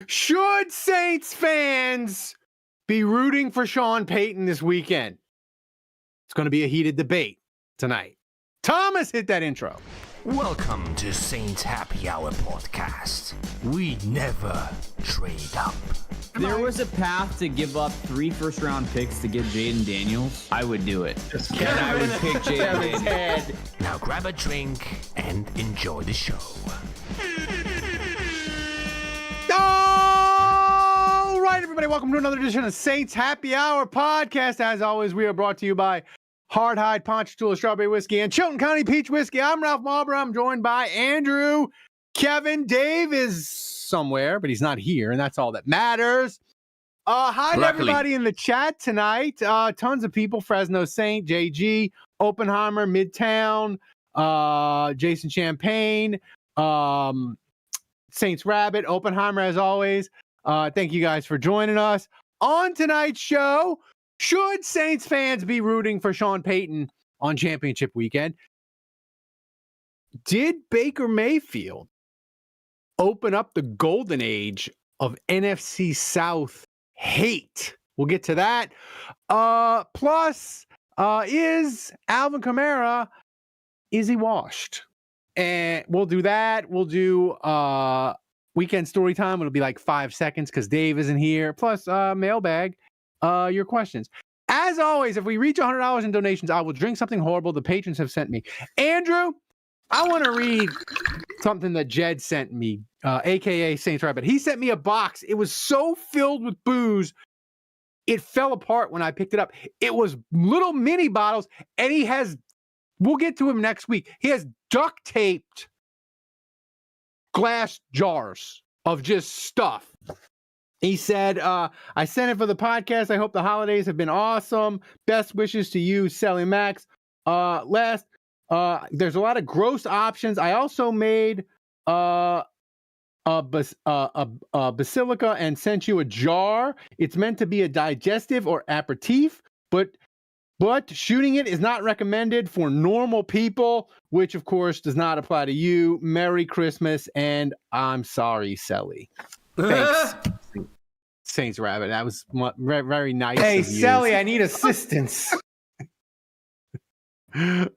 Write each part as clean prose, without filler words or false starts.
Should Saints fans be rooting for Sean Payton this weekend? It's going to be a heated debate tonight. Thomas, hit that intro. Welcome to Saints Happy Hour podcast. We never trade up. If there was a path to give up 3 first-round picks to get Jaden Daniels, I would do it. And I would pick Jaden Daniels. Now grab a drink and enjoy the show. All right, everybody, welcome to another edition of Saints Happy Hour podcast. As always, we are brought to you by Hardhide Ponchatoula Strawberry Whiskey and Chilton County Peach Whiskey. I'm Ralph Marlborough. I'm joined by Andrew. Kevin Dave is somewhere, but he's not here, and that's all that matters. Hi to everybody in the chat tonight. Tons of people: Fresno Saint, JG, Oppenheimer, Midtown, Jason Champagne, Saints Rabbit, Oppenheimer, as always. Thank you guys for joining us on tonight's show. Should Saints fans be rooting for Sean Payton on championship weekend? Did Baker Mayfield open up the golden age of NFC South hate? We'll get to that. Plus, is Alvin Kamara, is he washed? And we'll do that. We'll do weekend story time. It'll be like 5 seconds because Dave isn't here. Plus, mailbag. Your questions. As always, if we reach $100 in donations, I will drink something horrible the patrons have sent me. Andrew, I want to read something that Jed sent me, a.k.a. Saints Rabbit. He sent me a box. It was so filled with booze, it fell apart when I picked it up. It was little mini bottles, and he has, we'll get to him next week, he has duct taped glass jars of just stuff. He said, I sent it for the podcast. I hope the holidays have been awesome. Best wishes to you, Sally Max. There's a lot of gross options. I also made a basilica and sent you a jar. It's meant to be a digestive or aperitif, but shooting it is not recommended for normal people, which of course does not apply to you. Merry Christmas, and I'm sorry, Sally. Thanks. Saints Rabbit. That was very nice. Hey, Sally, I need assistance.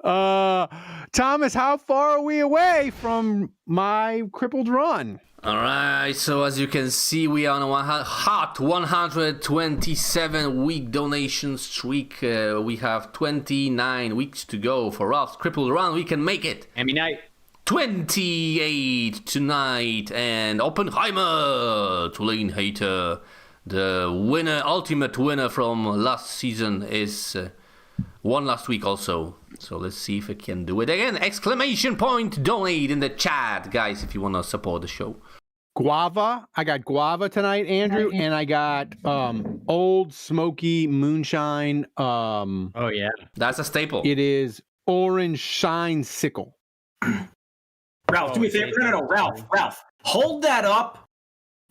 Thomas, how far are we away from my crippled run? All right, so as you can see, we are on a hot 127-week donation streak. We have 29 weeks to go for Ralph's crippled run. We can make it. Emmy night. 28 tonight, and Oppenheimer, Tulane Hater, the winner, ultimate winner from last season, is won last week also. So let's see if it can do it again. Exclamation point, donate in the chat, guys, if you want to support the show. Guava. I got guava tonight, Andrew, and I got Old Smoky Moonshine. Oh, yeah. That's a staple. It is Orange Shine Sickle. Ralph, do me a favor. No, Ralph. Hold that up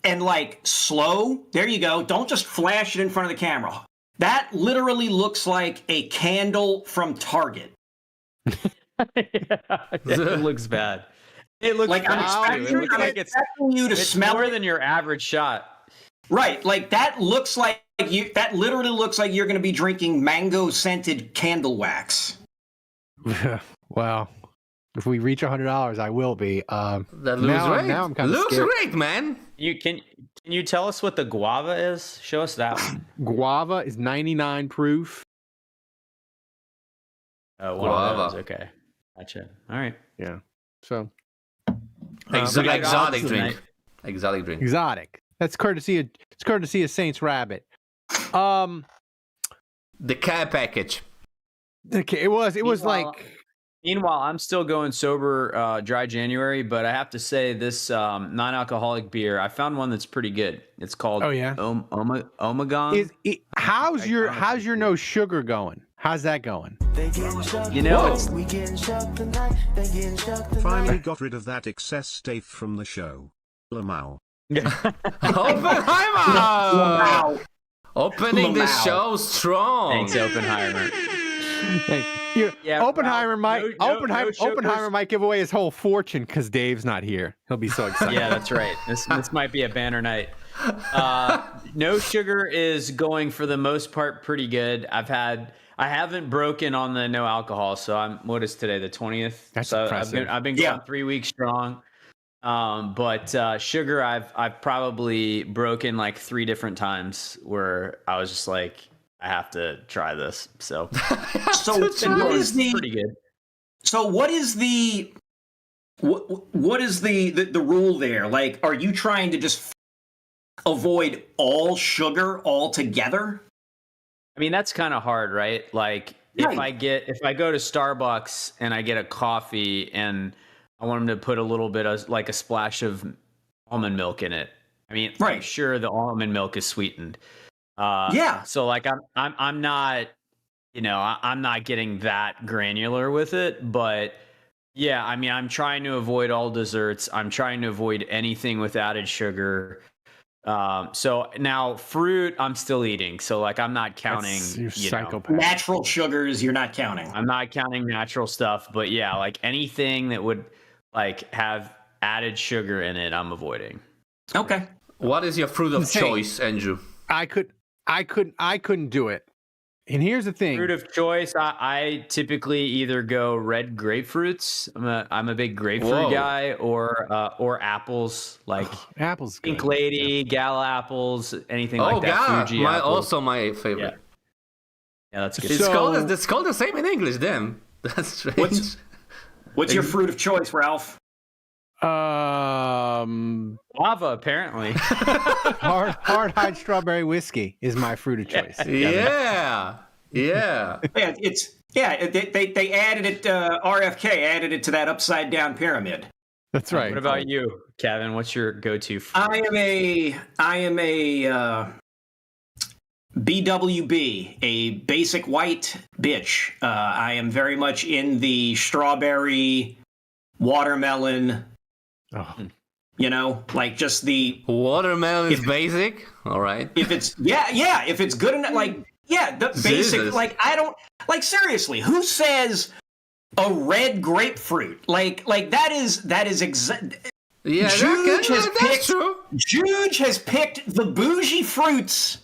and slow. There you go. Don't just flash it in front of the camera. That literally looks like a candle from Target. It looks bad. It looks like I'm expecting you to smell more than your average shot. Right. That looks like you. That literally looks like you're going to be drinking mango-scented candle wax. Wow. If we reach $100, I will be. That looks great. Now I'm kind of looks scared. great, man. Can you tell us what the guava is? Show us that one. Guava is 99 proof. Oh, guava. Okay. Gotcha. All right. Yeah. So. Exotic drink. Exotic drink. Exotic. That's courtesy of Saints Rabbit. The care package. Okay, it was Meanwhile, I'm still going sober dry January, but I have to say this non-alcoholic beer, I found one that's pretty good. It's called Omegon. How's your no sugar going? How's that going? You know, Finally got rid of that excess stuff from the show. Lamau. Oppenheimer! Opening the show strong. Thanks, Oppenheimer. Oppenheimer Ralph, might no Oppenheimer might give away his whole fortune because Dave's not here. He'll be so excited. Yeah, that's right. This might be a banner night. No sugar is going for the most part pretty good. I haven't broken on the no alcohol, so what is today, the 20th? That's so impressive. I've been going 3 weeks strong. But sugar, I've probably broken like 3 different times where I was just like, I have to try this. So what is the pretty good? So what is the rule there? Like, are you trying to just avoid all sugar altogether? I mean, that's kind of hard, right? Like if I go to Starbucks and I get a coffee and I want them to put a little bit of like a splash of almond milk in it. I mean, I'm sure the almond milk is sweetened. So like I'm not, I'm not getting that granular with it, but yeah, I mean, I'm trying to avoid all desserts. I'm trying to avoid anything with added sugar. So now fruit, I'm still eating. So like, I'm not counting, natural sugars. You're not counting. I'm not counting natural stuff, but yeah, like anything that would like have added sugar in it, I'm avoiding. Okay. What is your fruit of choice, Andrew? I couldn't do it. And here's the thing. Fruit of choice, I typically either go red grapefruits. I'm a big grapefruit guy, or apples, like apples, Pink Lady, Gala apples, anything like that. Gala, Fuji apples. also my favorite. Yeah, that's good. It's called the same in English. Damn, that's strange. What's your fruit of choice, Ralph? Guava, apparently. hard strawberry whiskey is my fruit of choice. Yeah. They added it. RFK added it to that upside down pyramid. That's right. What about you, Kevin? What's your go-to fruit? I am a BWB, a basic white bitch. I am very much in the strawberry, watermelon. Like just the watermelon is basic. All right. If it's if it's good enough, the basic. Like I don't seriously. Who says a red grapefruit? Like that is exact. Yeah, Juge that's true. Juge has picked the bougie fruits.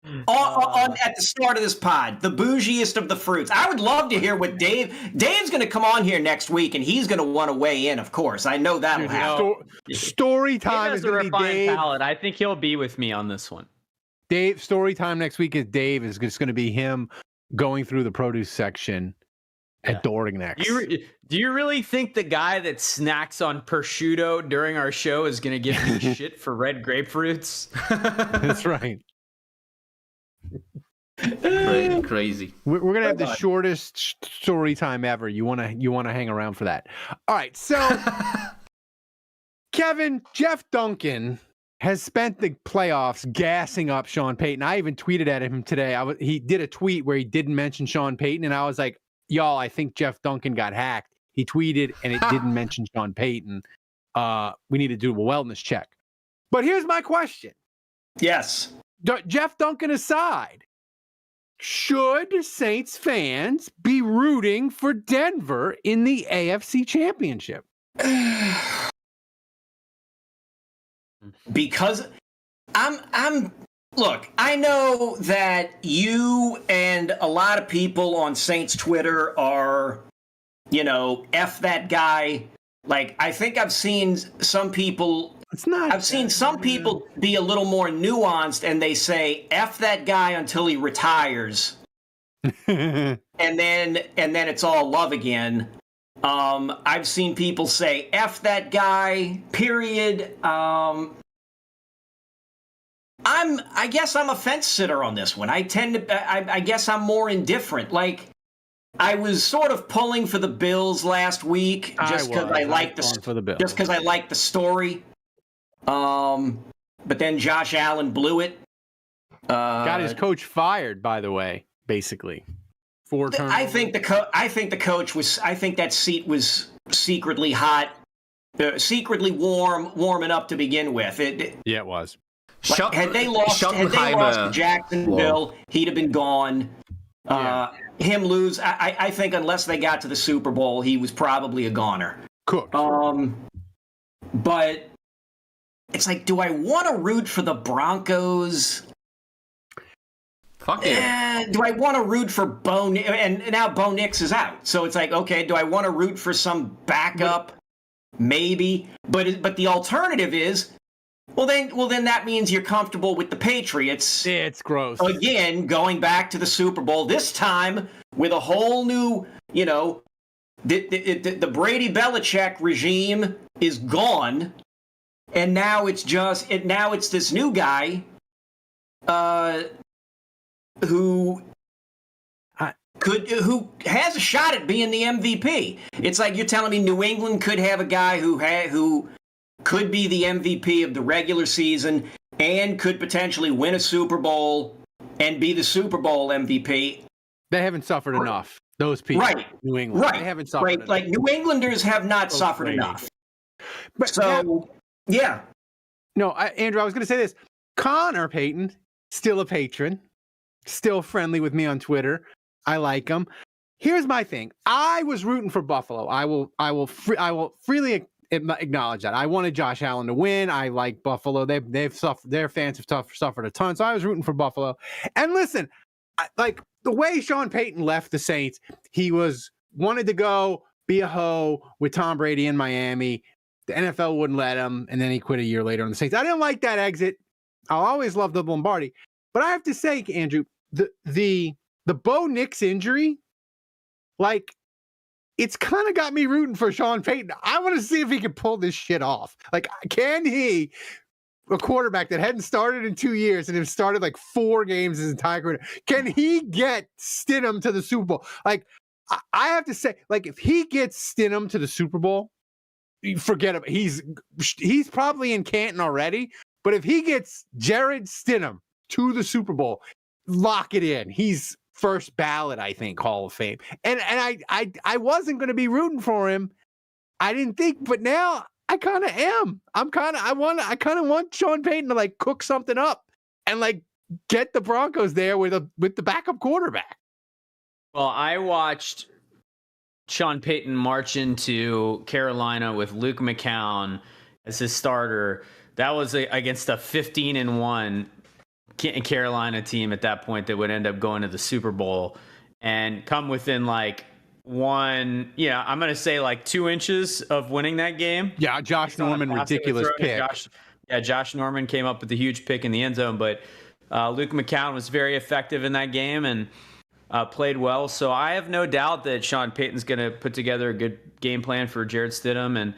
At the start of this pod, the bougiest of the fruits. I would love to hear what Dave's going to come on here next week, and he's going to want to weigh in. Of course, I know that'll happen. Story time is going to be Dave. Palate. I think he'll be with me on this one. Dave, story time next week is Dave. Is just going to be him going through the produce section at Dorignex. Do you really think the guy that snacks on prosciutto during our show is going to give me shit for red grapefruits? That's right. Crazy. We're gonna have the shortest story time ever. You wanna hang around for that? All right. So, Kevin, Jeff Duncan has spent the playoffs gassing up Sean Payton. I even tweeted at him today. He did a tweet where he didn't mention Sean Payton, and I was like, "Y'all, I think Jeff Duncan got hacked." He tweeted and it didn't mention Sean Payton. We need to do a wellness check. But here's my question. Yes. Jeff Duncan aside, should Saints fans be rooting for Denver in the AFC Championship? Because look, I know that you and a lot of people on Saints Twitter are, F that guy. Like, I think I've seen some people some people be a little more nuanced, and they say F that guy until he retires. and then it's all love again. I've seen people say F that guy, period. I guess I'm a fence sitter on this one. I guess I'm more indifferent. Like, I was sort of pulling for the Bills last week just because I like the story. But then Josh Allen blew it. Got his coach fired, by the way, basically. 4 turnovers. I think the coach was. I think that seat was secretly hot, secretly warming up to begin with. It was. Had they lost to Jacksonville, he'd have been gone. him lose. I think unless they got to the Super Bowl, he was probably a goner. Cooked. But it's like, do I want to root for the Broncos? Fuck yeah. Do I want to root for Bo? And now Bo Nix is out, so it's like, okay, do I want to root for some backup? Maybe, but the alternative is, well then that means you're comfortable with the Patriots. Yeah, it's gross. Again, going back to the Super Bowl, this time with a whole new, the Brady Belichick regime is gone, and now it's this new guy, who has a shot at being the MVP. It's like you're telling me New England could have a guy who could be the MVP of the regular season and could potentially win a Super Bowl and be the Super Bowl MVP. They haven't suffered enough. Those people, right? New England, right? They haven't suffered enough. Like New Englanders have not suffered enough. But so, yeah. No, Andrew, I was going to say this. Connor Payton, still a patron, still friendly with me on Twitter. I like him. Here's my thing. I was rooting for Buffalo. I will freely acknowledge that. I wanted Josh Allen to win. I like Buffalo. They've suffered. Their fans have suffered a ton. So I was rooting for Buffalo. And listen, like the way Sean Payton left the Saints, he wanted to go be a hoe with Tom Brady in Miami. The NFL wouldn't let him, and then he quit a year later on the Saints. I didn't like that exit. I'll always love the Lombardi, but I have to say, Andrew, the Bo Nix injury, like, it's kind of got me rooting for Sean Payton. I want to see if he can pull this shit off. Like, can he, a quarterback that hadn't started in 2 years and has started like 4 games his entire career, can he get Stidham to the Super Bowl? Like, I have to say, like, if he gets Stidham to the Super Bowl, forget it. He's probably in Canton already. But if he gets Jared Stidham to the Super Bowl, lock it in. He's first ballot, I think, Hall of Fame. And I wasn't going to be rooting for him. I didn't think, but now I kind of am. I kind of want Sean Payton to like cook something up and like get the Broncos there with the backup quarterback. Well, I watched Sean Payton march into Carolina with Luke McCown as his starter. That was against a 15-1 Carolina team at that point that would end up going to the Super Bowl and come within like I'm going to say like 2 inches of winning that game. Yeah, Josh Norman, ridiculous pick. Josh Norman came up with a huge pick in the end zone, but Luke McCown was very effective in that game and played well. So I have no doubt that Sean Payton's going to put together a good game plan for Jared Stidham. And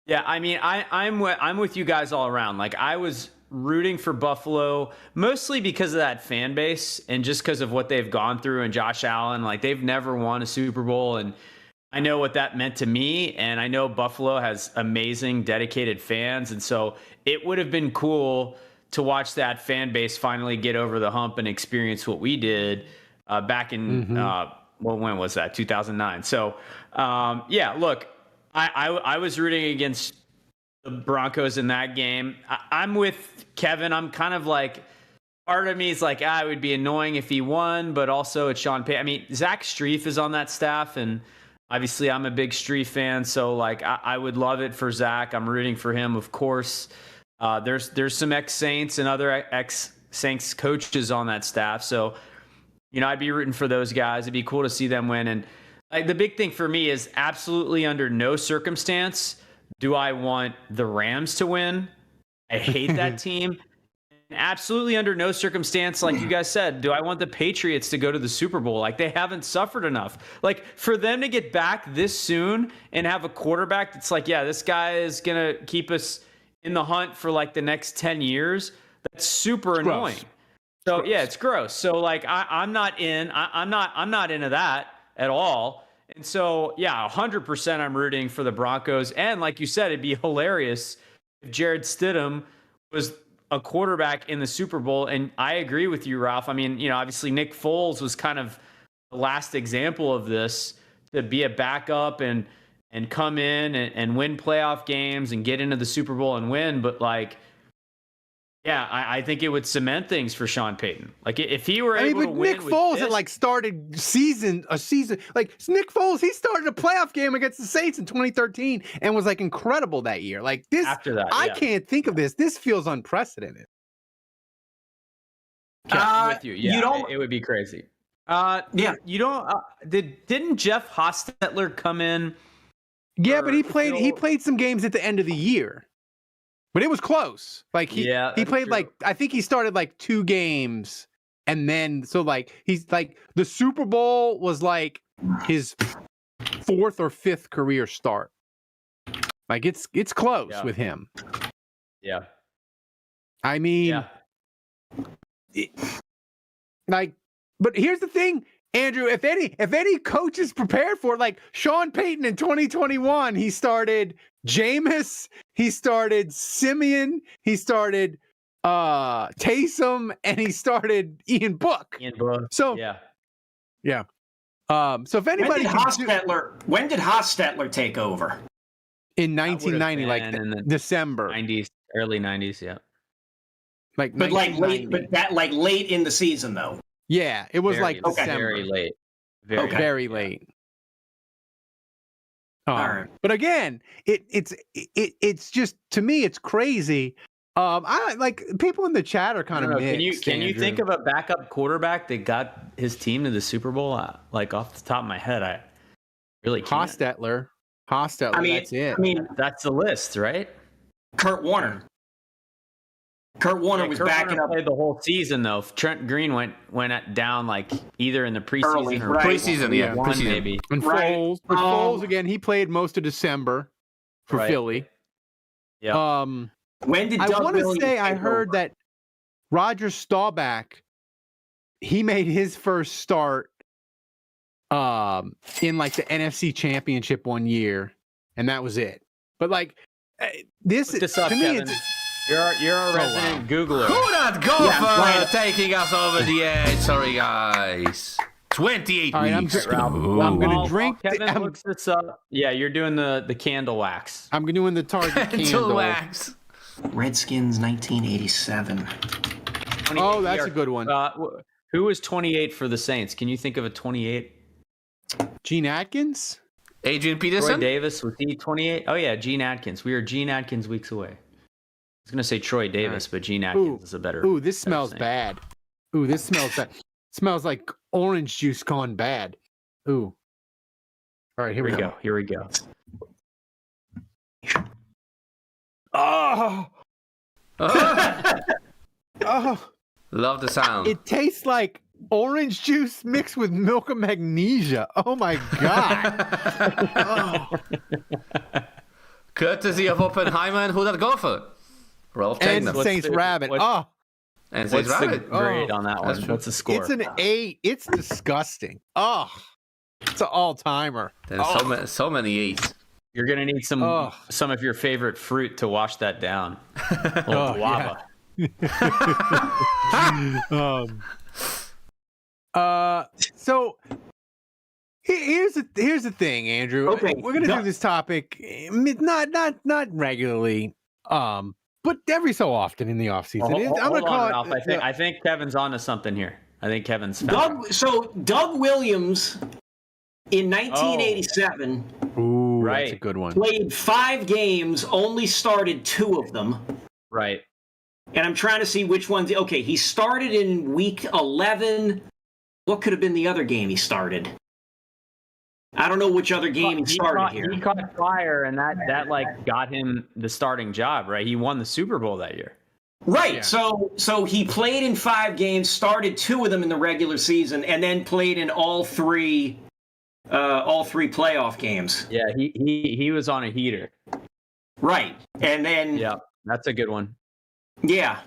yeah, I mean, I'm with you guys all around. Like, I was rooting for Buffalo mostly because of that fan base and just because of what they've gone through, and Josh Allen. Like, they've never won a Super Bowl, and I know what that meant to me, and I know Buffalo has amazing dedicated fans, and so it would have been cool to watch that fan base finally get over the hump and experience what we did back in when was that, 2009. So yeah, look, I was rooting against the Broncos in that game. I'm with Kevin. I'm kind of like, part of me is like, it would be annoying if he won, but also it's Sean Payton. I mean, Zach Strief is on that staff, and obviously I'm a big Strief fan, so like I would love it for Zach. I'm rooting for him, of course. There's some ex-Saints and other ex-Saints coaches on that staff, so I'd be rooting for those guys. It'd be cool to see them win. And like, the big thing for me is absolutely under no circumstance do I want the Rams to win. I hate that team. And absolutely under no circumstance, like you guys said, do I want the Patriots to go to the Super Bowl. Like, they haven't suffered enough. Like, for them to get back this soon and have a quarterback that's like, yeah, this guy is going to keep us in the hunt for like the next 10 years, that's super annoying. So yeah, it's gross. So like, I'm not into that at all. And so yeah, 100% I'm rooting for the Broncos. And like you said, it'd be hilarious if Jared Stidham was a quarterback in the Super Bowl. And I agree with you, Ralph. I mean, obviously Nick Foles was kind of the last example of this, to be a backup and come in and win playoff games and get into the Super Bowl and win. But like, Yeah, I think it would cement things for Sean Payton. Like if he were able to win Nick Foles with had like started a season like Nick Foles, he started a playoff game against the Saints in 2013 and was like incredible that year. Like this, after that, I can't think of this. This feels unprecedented. I'm with you. Yeah, you don't. it would be crazy. Yeah. You don't. Didn't Jeff Hostetler come in? Yeah, but he Phil- played some games at the end of the year. But it was close. Like he that's played true. like I think he started like 2 games and then so like he's like the Super Bowl was like his 4th or 5th career start. Like it's close with him. Yeah. I mean like but here's the thing, Andrew, if any coach is prepared for it, like Sean Payton in 2021, he started Jameis, he started Simeon, he started Taysom, and he started Ian Book. So yeah. So if anybody When did Hostetler take over? In 1990, like in the December 90s, early 90s, yeah. Like But like 1990. late, but that like late in the season though. Yeah, it was like late, December. very late. Very late. All right. But again, it's just to me it's crazy. I like people in the chat are kind of mixed. Can you think of a backup quarterback that got his team to the Super Bowl? Like off the top of my head, I really can't. Hostetler. I mean, That's it. I mean, That's the list, right? Kurt Warner. Kurt Warner was backing up. Played the whole season though. Trent Green went down like either in the preseason Early, or right. Preseason, yeah, one preseason. maybe. And Right. Foles again. He played most of December for Right. Philly. Yeah. When did I Doug want to Williams say I take heard over? that Roger Staubach, he made his first start in like the NFC Championship one year, and that was it. But like this, Look this up, to me, Kevin. You're a resident Googler. Who that gopher Yeah, taking us over the edge? Sorry, guys. 28 all right, weeks. I'm gonna drink. Kevin looks this up. Yeah, you're doing the candle wax. I'm doing the Target candle. wax. Redskins 1987. Oh, that's a good one. Who was 28 for the Saints? Can you think of a 28? Gene Atkins. Adrian Troy Peterson? Davis, was he 28? Oh yeah, Gene Atkins. We are Gene Atkins weeks away. I was gonna say Troy Davis, but Gene Atkins is a better. Ooh, this better smells name. bad. Ooh, this smells bad. Smells like orange juice gone bad. Ooh. All right, here we go. Here we go. Oh, oh! Love the sound. It tastes like orange juice mixed with milk and magnesia. Oh my god! Oh. Courtesy of Oppenheimer and Who That Gopher. Ralph And Tegner. Saints Rabbit. Oh, And Saints What's the Rabbit. grade on that that's one? true. What's the score? it's an 8. It's disgusting. Oh, it's an all-timer. There's so many 8s. You're gonna need some of your favorite fruit to wash that down. Guava. So here's the thing, Andrew. Okay, We're gonna do this topic not regularly, but every so often in the offseason. I'm gonna call it. Ralph. I think Kevin's onto something here. I think Kevin's found it. Doug Williams in 1987 Ooh, Right. that's a good one. played 5 games, only started 2 of them. Right. And I'm trying to see which ones. Okay, he started in week 11. What could have been the other game he started? I don't know which other game he started here. He caught fire, and that like got him the starting job. Right. He won the Super Bowl that year. Right. Yeah. So he played in 5 games, started 2 of them in the regular season, and then played in all three playoff games. Yeah. He was on a heater. Right. And then Yeah. That's a good one. yeah.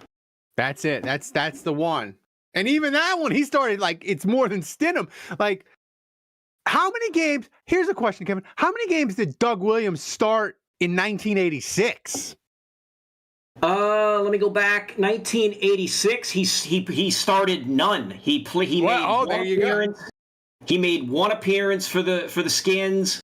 That's it. That's the one. And even that one, he started like it's more than Stidham. Like, how many games? Here's a question, Kevin. How many games did Doug Williams start in 1986? Let me go back. 1986. He started none. He made Oh, one there you go. appearance. He made 1 appearance for the Skins,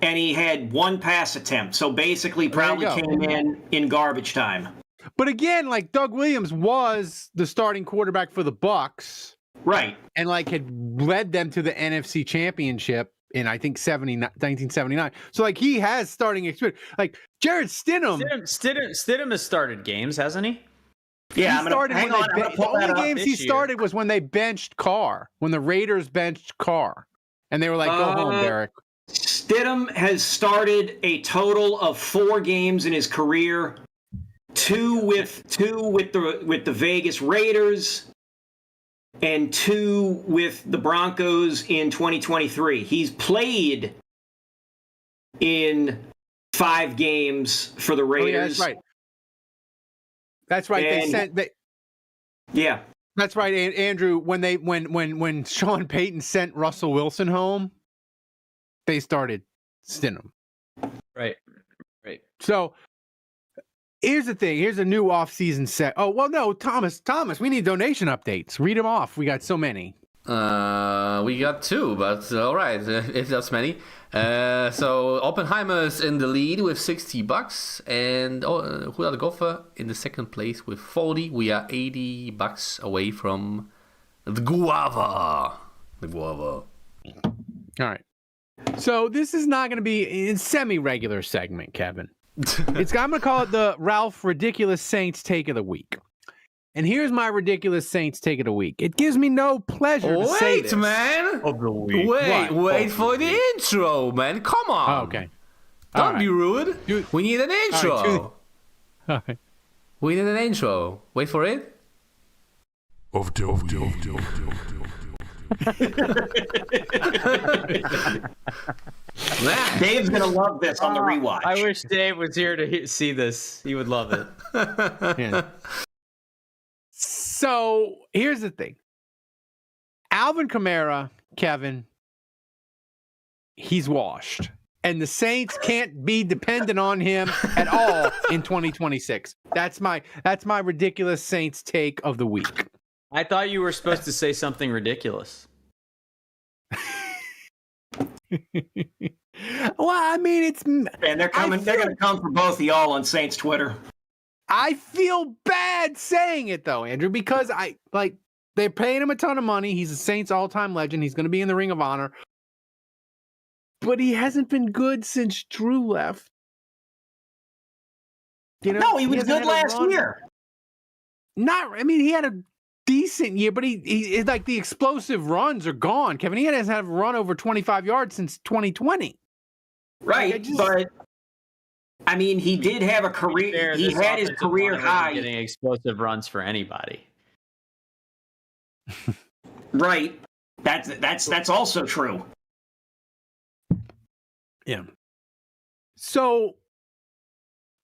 and he had 1 pass attempt. So basically, There you probably go. came in garbage time. But again, like Doug Williams was the starting quarterback for the Bucks. Right. And like had led them to the NFC Championship in I think 1979. So like he has starting experience. Like Jared Stidham has started games, hasn't he? Yeah, the only games he started was when they benched Carr, when the Raiders benched Carr. And they were like, go home, Derek. Stidham has started a total of 4 games in his career. 2 with the Vegas Raiders and 2 with the Broncos in 2023. He's played in 5 games for the Raiders. Oh, yeah, that's right. That's right. Yeah. That's right, Andrew. When Sean Payton sent Russell Wilson home, they started Stidham. Right. So here's the thing. Here's a new offseason set. Oh, well, no, Thomas, we need donation updates. Read them off. We got so many. We got 2, but all right, if that's many. So Oppenheimer's in the lead with $60, and Huda Goffer in the second place with 40. We are $80 away from the guava. All right. So this is not going to be a semi-regular segment, Kevin. I'm going to call it the Ralph Ridiculous Saints Take of the Week. And here's my Ridiculous Saints Take of the Week. It gives me no pleasure to say this. Wait, man. Of the week. Wait for the intro, man. Come on. Oh, okay. Don't be rude. We need an intro. All right. We need an intro. Wait for it. Dave's going to love this on the rewatch. I wish Dave was here to see this. He would love it. Yeah. So here's the thing. Alvin Kamara, Kevin, he's washed. And the Saints can't be dependent on him at all in 2026. That's my ridiculous Saints take of the week. I thought you were supposed to say something ridiculous. Well, I mean, it's... And they're going to come for both of y'all on Saints Twitter. I feel bad saying it, though, Andrew, because they're paying him a ton of money. He's a Saints all-time legend. He's going to be in the Ring of Honor. But he hasn't been good since Drew left. You know, no, he was good last year. He had a decent year, but he like the explosive runs are gone. Kevin, he hasn't had a run over 25 yards since 2020. Right, but I mean, he did have a career. He had his career high. Getting explosive runs for anybody. Right. That's also true. Yeah. So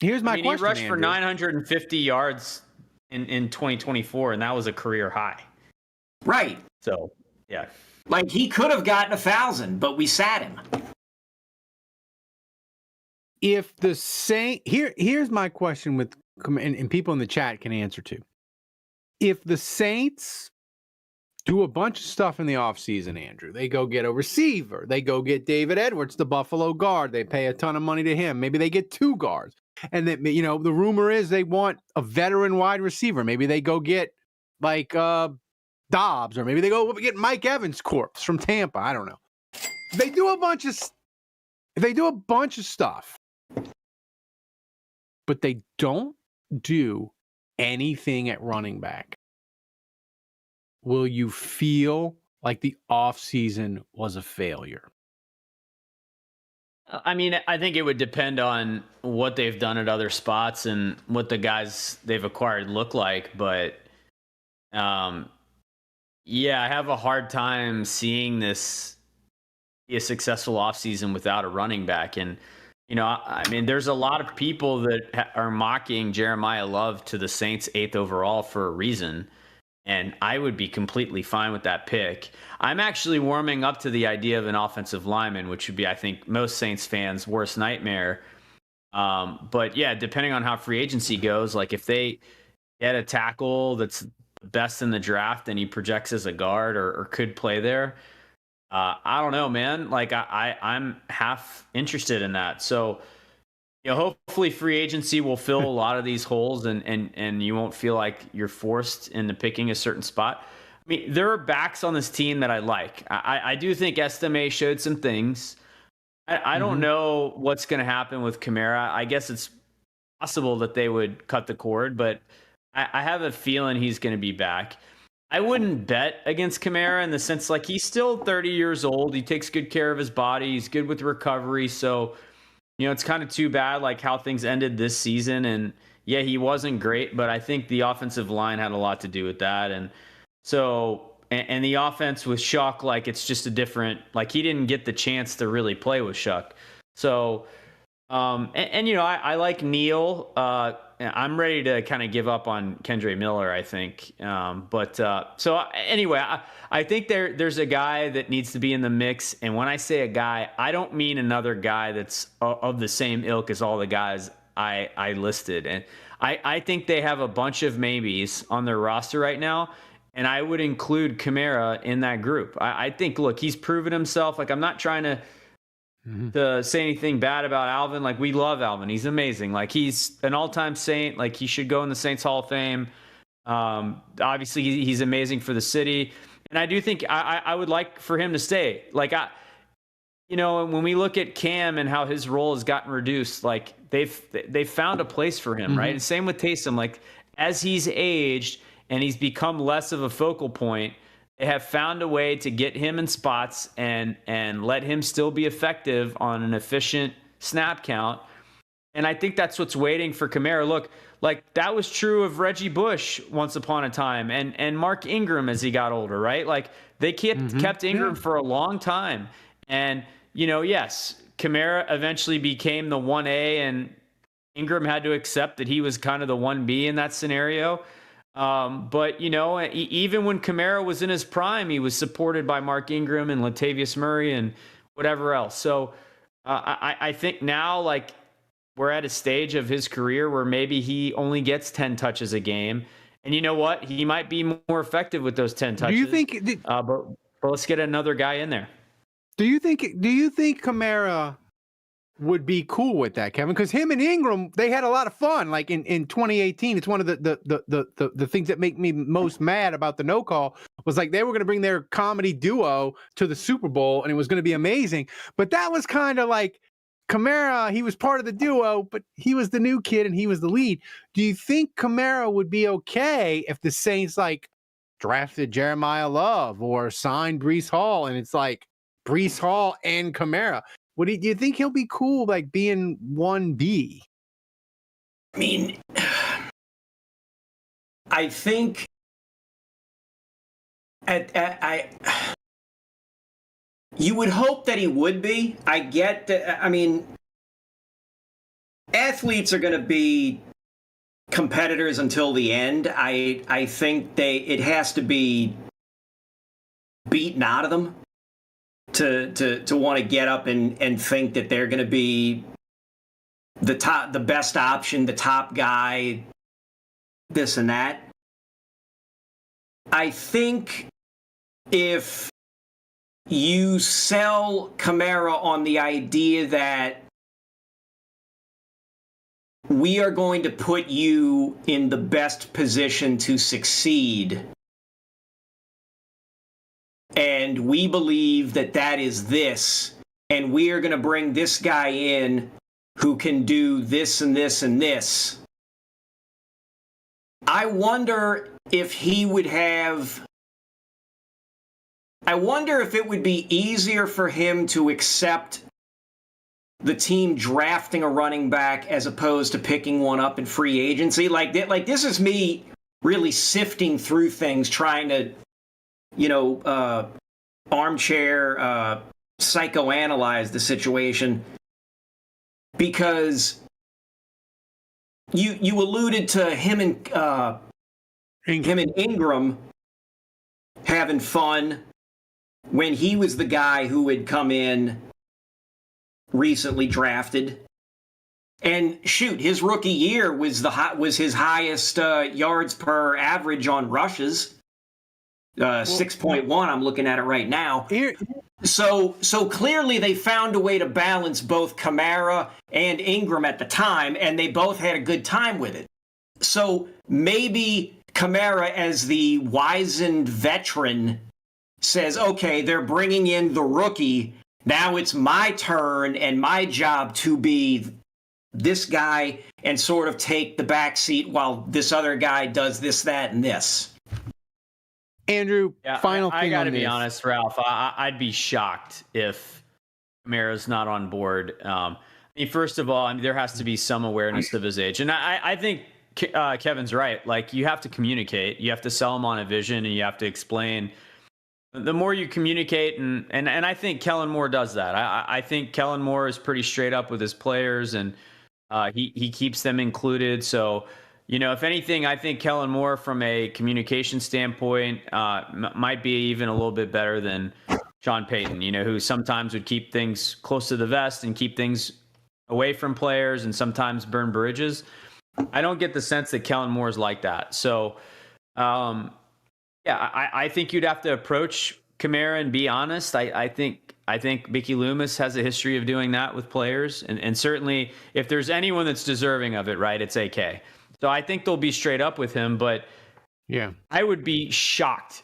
here's my question. He rushed Andrew. for 950 yards in 2024, and that was a career high. Right. So, yeah. Like, he could have gotten 1,000, but we sat him. If the here's my question with, and people in the chat can answer too. If the Saints do a bunch of stuff in the offseason, Andrew, they go get a receiver, they go get David Edwards, the Buffalo guard, they pay a ton of money to him, maybe they get 2 guards, and then, you know, the rumor is they want a veteran wide receiver, maybe they go get like Dobbs, or maybe they go get Mike Evans' corpse from Tampa, I don't know. If they do a bunch of stuff, but they don't do anything at running back, will you feel like the offseason was a failure? I mean, I think it would depend on what they've done at other spots and what the guys they've acquired look like. But, yeah, I have a hard time seeing this be a successful offseason without a running back. And, you know, I mean, there's a lot of people that are mocking Jeremiah Love to the Saints 8th overall for a reason. And I would be completely fine with that pick. I'm actually warming up to the idea of an offensive lineman, which would be, I think, most Saints fans' worst nightmare. But yeah, depending on how free agency goes, like if they get a tackle that's the best in the draft and he projects as a guard or could play there, I don't know, man. Like I'm half interested in that. So hopefully free agency will fill a lot of these holes, and you won't feel like you're forced into picking a certain spot. I mean, there are backs on this team that I like. I do think Estime showed some things. I don't know what's going to happen with Kamara. I guess it's possible that they would cut the cord, but I have a feeling he's going to be back. I wouldn't bet against Kamara in the sense like he's still 30 years old. He takes good care of his body. He's good with recovery. So, it's kind of too bad like how things ended this season. And yeah, he wasn't great, but I think the offensive line had a lot to do with that. And so, and the offense with Shough, like it's just a different, like he didn't get the chance to really play with Shough. So, I like Neal. I'm ready to kind of give up on Kendre Miller, I think. So anyway, I think there's a guy that needs to be in the mix. And when I say a guy, I don't mean another guy that's of the same ilk as all the guys I listed. And I think they have a bunch of maybes on their roster right now. And I would include Kamara in that group. I think, look, he's proven himself. Like, I'm not trying to say anything bad about Alvin. Like, we love Alvin. He's amazing. Like, he's an all-time Saint. Like, he should go in the Saints Hall of Fame. Obviously, he's amazing for the city. And I do think I would like for him to stay. Like, when we look at Cam and how his role has gotten reduced, like, they've found a place for him, right? And same with Taysom. Like, as he's aged and he's become less of a focal point, they have found a way to get him in spots and let him still be effective on an efficient snap count. And I think that's what's waiting for Kamara. Look, like that was true of Reggie Bush once upon a time and Mark Ingram as he got older, right? Like they kept Ingram for a long time. And, yes, Kamara eventually became the 1A and Ingram had to accept that he was kind of the 1B in that scenario. But, even when Kamara was in his prime, he was supported by Mark Ingram and Latavius Murray and whatever else. So I think now, like, we're at a stage of his career where maybe he only gets 10 touches a game. And you know what? He might be more effective with those 10 touches. Do you think? But let's get another guy in there. Do you think Kamara would be cool with that, Kevin? Because him and Ingram, they had a lot of fun. Like in 2018, it's one of the things that make me most mad about the no call was like they were going to bring their comedy duo to the Super Bowl and it was going to be amazing. But that was kind of like Kamara, he was part of the duo, but he was the new kid and he was the lead. Do you think Kamara would be okay if the Saints like drafted Jeremiah Love or signed Breece Hall and it's like Breece Hall and Kamara? Do you think he'll be cool, like being 1B? I mean, I think you would hope that he would be. I get that. I mean, athletes are going to be competitors until the end. I think it has to be beaten out of them to want to get up and think that they're going to be the best option, the top guy, this and that. I think if you sell Kamara on the idea that we are going to put you in the best position to succeed, and we believe that is this, and we are going to bring this guy in who can do this and this and this. I wonder if it would be easier for him to accept the team drafting a running back as opposed to picking one up in free agency. Like this is me really sifting through things, trying to armchair psychoanalyze the situation, because you alluded to him and Ingram having fun when he was the guy who had come in recently drafted. And shoot, his rookie year was his highest yards per average on rushes. 6.1. I'm looking at it right now. So clearly they found a way to balance both Kamara and Ingram at the time, and they both had a good time with it. So maybe Kamara, as the wizened veteran, says, okay, they're bringing in the rookie. Now it's my turn and my job to be this guy and sort of take the back seat while this other guy does this, that, and this. Andrew, final thing I got to on be this. honest, Ralph. I'd be shocked if Kamara's not on board. I mean, first of all, there has to be some awareness of his age. And I think Kevin's right. Like, you have to communicate. You have to sell him on a vision, and you have to explain. The more you communicate, and I think Kellen Moore does that. I think Kellen Moore is pretty straight up with his players, and he keeps them included. So, you know, if anything, I think Kellen Moore, from a communication standpoint, might be even a little bit better than Sean Payton, you know, who sometimes would keep things close to the vest and keep things away from players and sometimes burn bridges. I don't get the sense that Kellen Moore is like that. So, yeah, I think you'd have to approach Kamara and be honest. I think Mickey Loomis has a history of doing that with players. And certainly if there's anyone that's deserving of it, right, it's AK. So I think they'll be straight up with him, but Yeah. I would be shocked.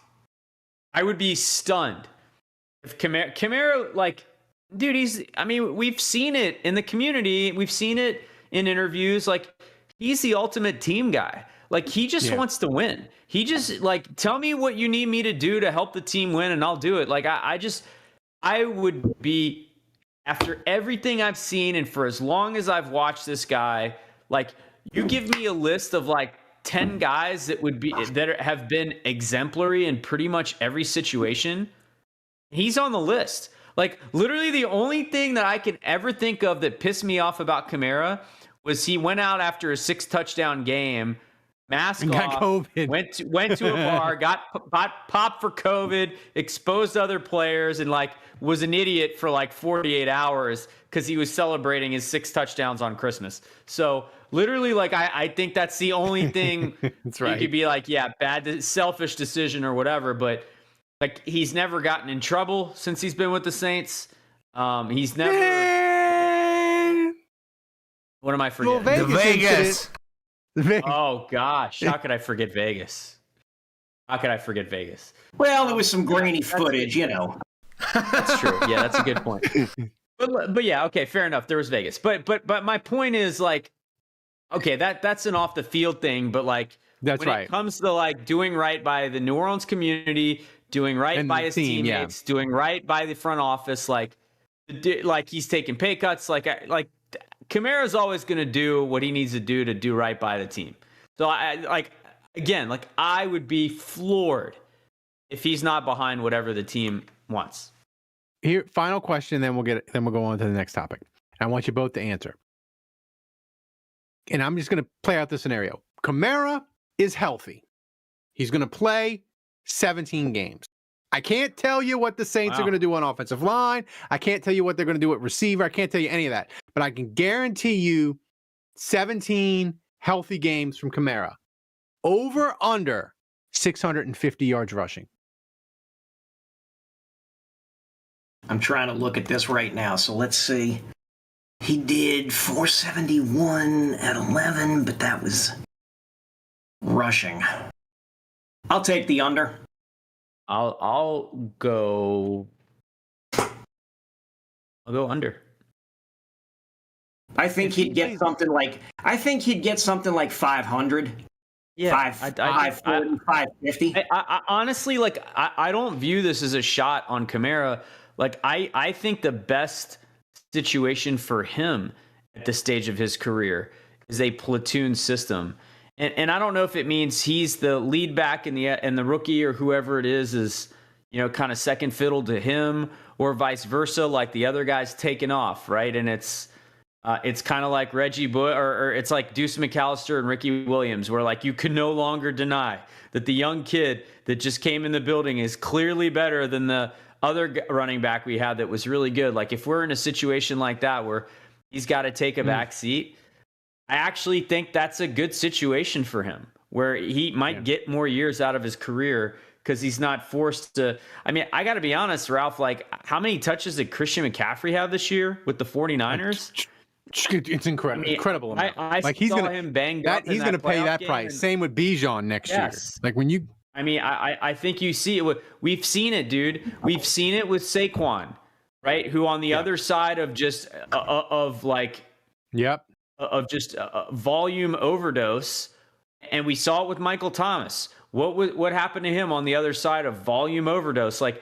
I would be stunned if Kamara, like, dude, I mean, we've seen it in the community. We've seen it in interviews. Like, he's the ultimate team guy. Like, he just wants to win. He just, like, tell me what you need me to do to help the team win, and I'll do it. Like, I would be, after everything I've seen and for as long as I've watched this guy, like, you give me a list of like 10 guys that have been exemplary in pretty much every situation. He's on the list. Like, literally the only thing that I can ever think of that pissed me off about Kamara was he went out after a 6 touchdown game, mask And got off, COVID. went to a bar, got popped for COVID, exposed other players, and like was an idiot for like 48 hours because he was celebrating his 6 touchdowns on Christmas. So literally, like, I think that's the only thing. That's right. You could be like, yeah, selfish decision or whatever, but like, he's never gotten in trouble since he's been with the Saints. He's never. What am I forgetting? Well, Vegas. Oh gosh, how could I forget Vegas? Well, there was some grainy footage, you know. That's true. Yeah, that's a good point. But yeah, okay, fair enough. There was Vegas, but my point is, like, okay, that's an off the field thing, but like, That's when right. it comes to like doing right by the New Orleans community, doing right And by the his team, yeah. teammates, doing right by the front office, like he's taking pay cuts, like Kamara's always going to do what he needs to do right by the team. So I would be floored if he's not behind whatever the team wants. Here, final question, then we'll go on to the next topic. I want you both to answer. And I'm just going to play out the scenario. Kamara is healthy. He's going to play 17 games. I can't tell you what the Saints are going to do on offensive line. I can't tell you what they're going to do at receiver. I can't tell you any of that. But I can guarantee you 17 healthy games from Kamara. Over, under 650 yards rushing. I'm trying to look at this right now, so let's see. He did 471 at 11, but that was rushing. I'll take the under. I'll go under. I think he'd get something like 500. Yeah, 540, 550. I honestly, like, I don't view this as a shot on Kamara. Like, I think the best situation for him at this stage of his career is a platoon system. And I don't know if it means he's the lead back and the rookie or whoever it is, you know, kind of second fiddle to him, or vice versa, like the other guy's taken off, right? And it's kind of like Reggie Bush, or it's like Deuce McAllister and Ricky Williams, where like you can no longer deny that the young kid that just came in the building is clearly better than the other running back we had that was really good. Like, if we're in a situation like that where he's got to take a back seat, I actually think that's a good situation for him, where he might get more years out of his career because he's not forced to. I mean, I got to be honest, Ralph, like how many touches did Christian McCaffrey have this year with the 49ers? It's incredible. I mean, incredible amount. I like he's saw gonna him banged up. He's gonna pay that price. And, Same with Bijan next year. Like when you. I mean, I think you see it. We've seen it, dude. We've seen it with Saquon, right? Who on the other side of just of like, of just volume overdose, and we saw it with Michael Thomas. What happened to him on the other side of volume overdose? Like,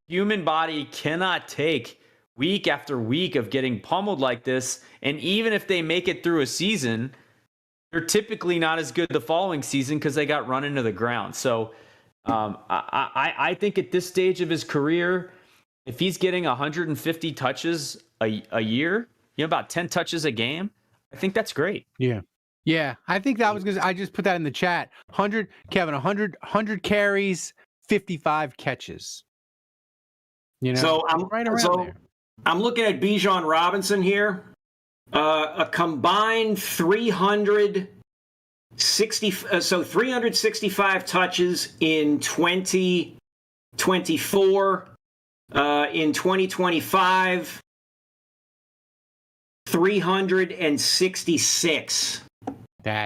the human body cannot take week after week of getting pummeled like this, and even if they make it through a season, they're typically not as good the following season because they got run into the ground. So I think at this stage of his career, if he's getting 150 touches a year, about 10 touches a game, I think that's great. Yeah. I think that was because I just put that in the chat. 100 carries, 55 catches. So I'm right around there. I'm looking at Bijan Robinson here. A combined 365 touches in 2024. In 2025, 366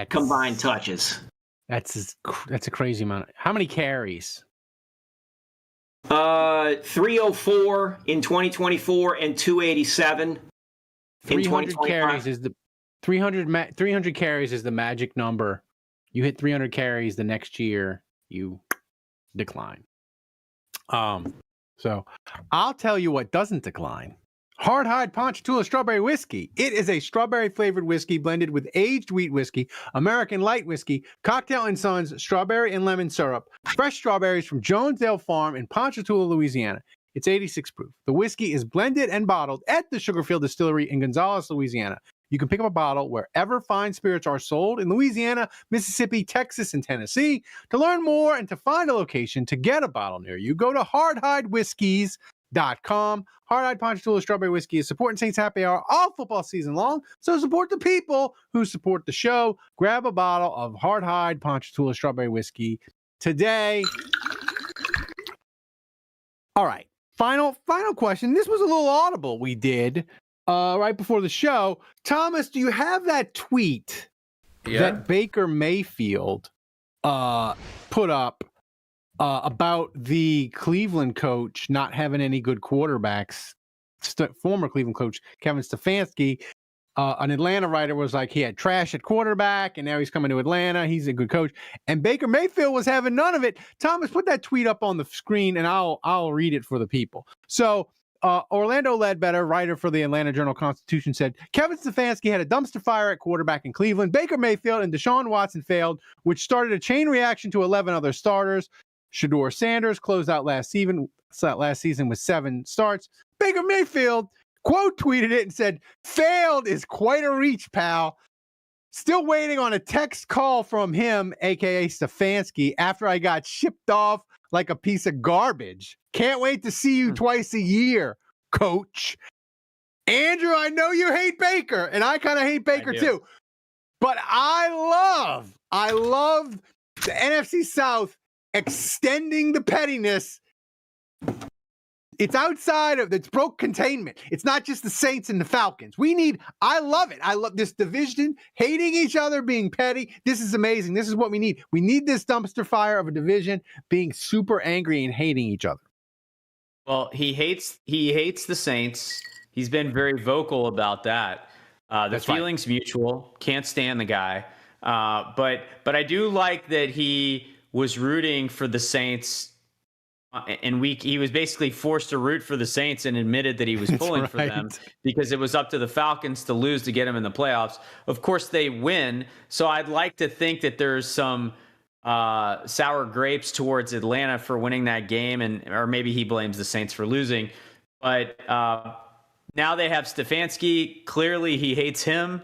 combined touches. That's a crazy amount. How many carries? 304 in 2024 and 287 in 2025. Carries is the 300 carries is the magic number. You hit 300 carries the next year, you decline. So I'll tell you what doesn't decline. Hard Hide Ponchatoula Strawberry Whiskey. It is a strawberry flavored whiskey blended with aged wheat whiskey, American light whiskey, Cocktail & Sons strawberry and lemon syrup, fresh strawberries from Jonesdale Farm in Ponchatoula, Louisiana. It's 86 proof. The whiskey is blended and bottled at the Sugarfield Distillery in Gonzales, Louisiana. You can pick up a bottle wherever fine spirits are sold in Louisiana, Mississippi, Texas, and Tennessee. To learn more and to find a location to get a bottle near you, go to hardhidewhiskies.com. Hard-Eyed Ponchatoula Strawberry Whiskey is supporting Saints Happy Hour all football season long, so support the people who support the show. Grab a bottle of Hard-Eyed Ponchatoula Strawberry Whiskey today. All right, final question. This was a little audible we did right before the show. Thomas, do you have that tweet that Baker Mayfield put up about the Cleveland coach not having any good quarterbacks? Former Cleveland coach Kevin Stefański, an Atlanta writer, was like, he had trash at quarterback, and now he's coming to Atlanta. He's a good coach, and Baker Mayfield was having none of it. Thomas, put that tweet up on the screen, and I'll read it for the people. So Orlando Ledbetter, writer for the Atlanta Journal-Constitution, said Kevin Stefański had a dumpster fire at quarterback in Cleveland. Baker Mayfield and Deshaun Watson failed, which started a chain reaction to 11 other starters. Shedeur Sanders closed out last season with 7 starts. Baker Mayfield quote tweeted it and said, "Failed is quite a reach, pal. Still waiting on a text call from him, aka Stefański, after I got shipped off like a piece of garbage. Can't wait to see you twice a year, coach." Andrew, I know you hate Baker, and I kind of hate Baker too. But I love the NFC South extending the pettiness. It's outside of, it's broke containment. It's not just the Saints and the Falcons. I love it. I love this division, hating each other, being petty. This is amazing. This is what we need. We need this dumpster fire of a division being super angry and hating each other. Well, he hates the Saints. He's been very vocal about that. The feeling's mutual. Can't stand the guy. But I do like that he was rooting for the Saints in week. He was basically forced to root for the Saints and admitted that he was pulling for them because it was up to the Falcons to lose to get him in the playoffs. Of course, they win. So I'd like to think that there's some sour grapes towards Atlanta for winning that game, or maybe he blames the Saints for losing. But now they have Stefański. Clearly, he hates him.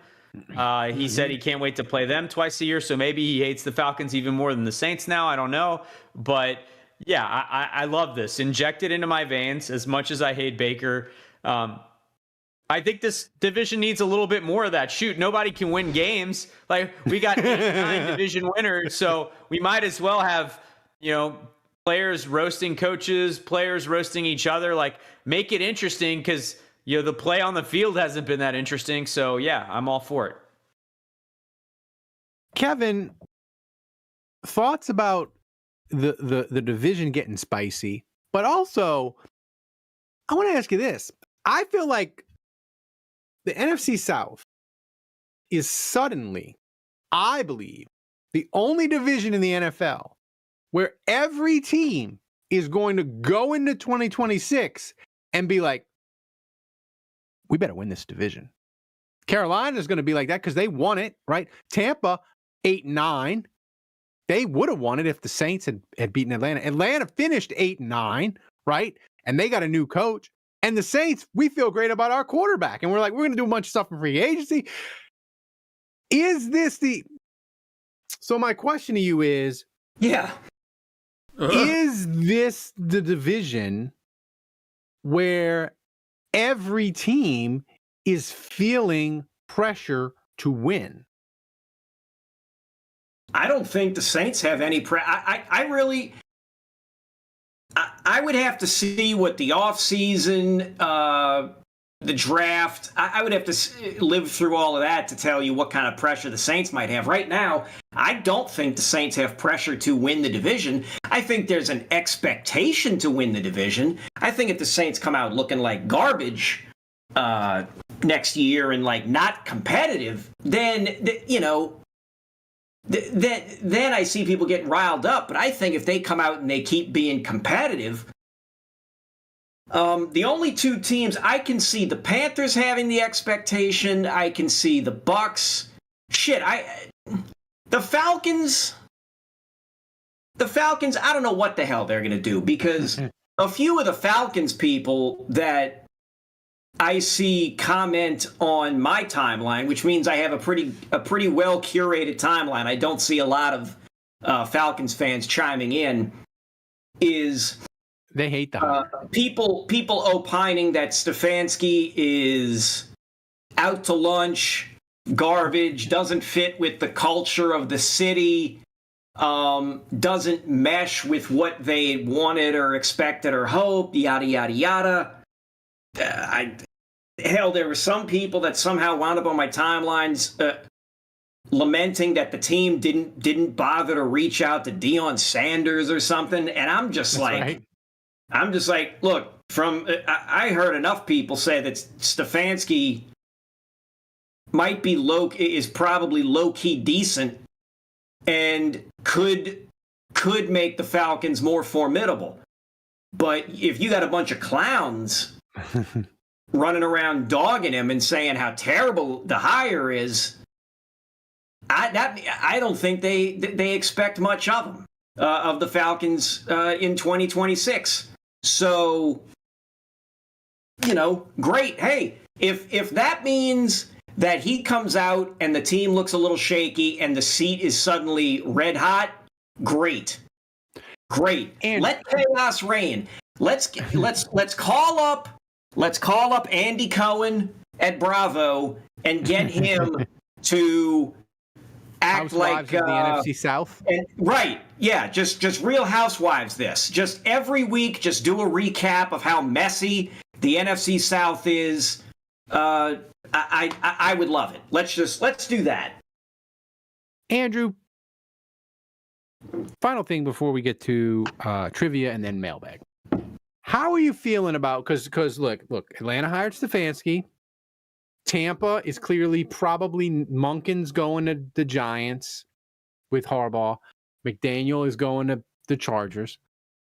He said he can't wait to play them twice a year, so maybe he hates the Falcons even more than the Saints now. I don't know. But, yeah, I love this. Inject it into my veins as much as I hate Baker. I think this division needs a little bit more of that. Shoot, nobody can win games. Like, we got 8, 9 division winners, so we might as well have, players roasting coaches, players roasting each other. Like, make it interesting because, the play on the field hasn't been that interesting. So, yeah, I'm all for it. Kevin, thoughts about the division getting spicy, but also I want to ask you this. I feel like the NFC South is suddenly, I believe, the only division in the NFL where every team is going to go into 2026 and be like, we better win this division. Carolina is going to be like that because they won it, right? Tampa, 8-9. They would have won it if the Saints had beaten Atlanta. Atlanta finished 8-9, right? And they got a new coach. And the Saints, we feel great about our quarterback. And we're like, we're going to do a bunch of stuff in free agency. Is this so my question to you is, is this the division where every team is feeling pressure to win? I don't think the Saints have any I would have to see what the offseason, the draft, I would have to live through all of that to tell you what kind of pressure the Saints might have. Right now, I don't think the Saints have pressure to win the division. I think there's an expectation to win the division. I think if the Saints come out looking like garbage next year and like not competitive, then, then I see people getting riled up. But I think if they come out and they keep being competitive, the only two teams I can see, the Panthers having the expectation. I can see the Bucks. The Falcons. I don't know what the hell they're going to do because a few of the Falcons people that I see comment on my timeline, which means I have a pretty well curated timeline. I don't see a lot of Falcons fans chiming in. Is they hate the people opining that Stefański is out to lunch, garbage, doesn't fit with the culture of the city, doesn't mesh with what they wanted or expected or hoped, yada yada yada. There were some people that somehow wound up on my timelines lamenting that the team didn't bother to reach out to Deion Sanders or something, and I'm just like, look. I heard enough people say that Stefański is probably low key decent and could make the Falcons more formidable, but if you got a bunch of clowns running around dogging him and saying how terrible the hire is, I don't think they expect much of him, of the Falcons in 2026. So, great. Hey, if that means that he comes out and the team looks a little shaky and the seat is suddenly red hot, great. And let chaos reign. Let's call up Andy Cohen at Bravo and get him to act Housewives like of the NFC South. Right. Yeah, just Real Housewives this. Just every week just do a recap of how messy the NFC South is. I would love it. Let's do that. Andrew, final thing before we get to trivia and then mailbag. How are you feeling about, because look, Atlanta hired Stefański. Tampa is clearly probably Monken's going to the Giants with Harbaugh. McDaniel is going to the Chargers.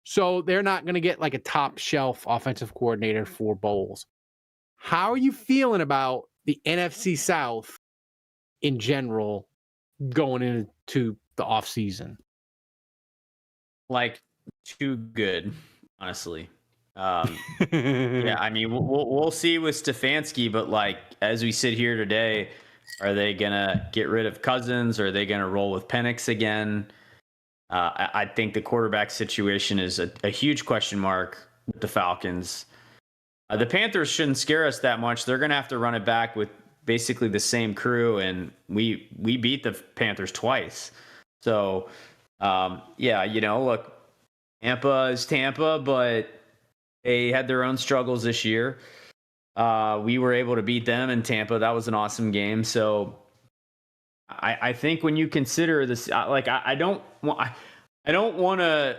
So they're not going to get like a top shelf offensive coordinator for Bowles. How are you feeling about the NFC South in general going into the offseason? Like, too good, honestly. Yeah, I mean, we'll see with Stefański, but like, as we sit here today, are they gonna get rid of Cousins? Or are they gonna roll with Penix again? I think the quarterback situation is a huge question mark with the Falcons. The Panthers shouldn't scare us that much. They're gonna have to run it back with basically the same crew, and we beat the Panthers twice. So, yeah, look, Tampa is Tampa, but they had their own struggles this year. We were able to beat them in Tampa. That was an awesome game. So I think when you consider this, I don't want to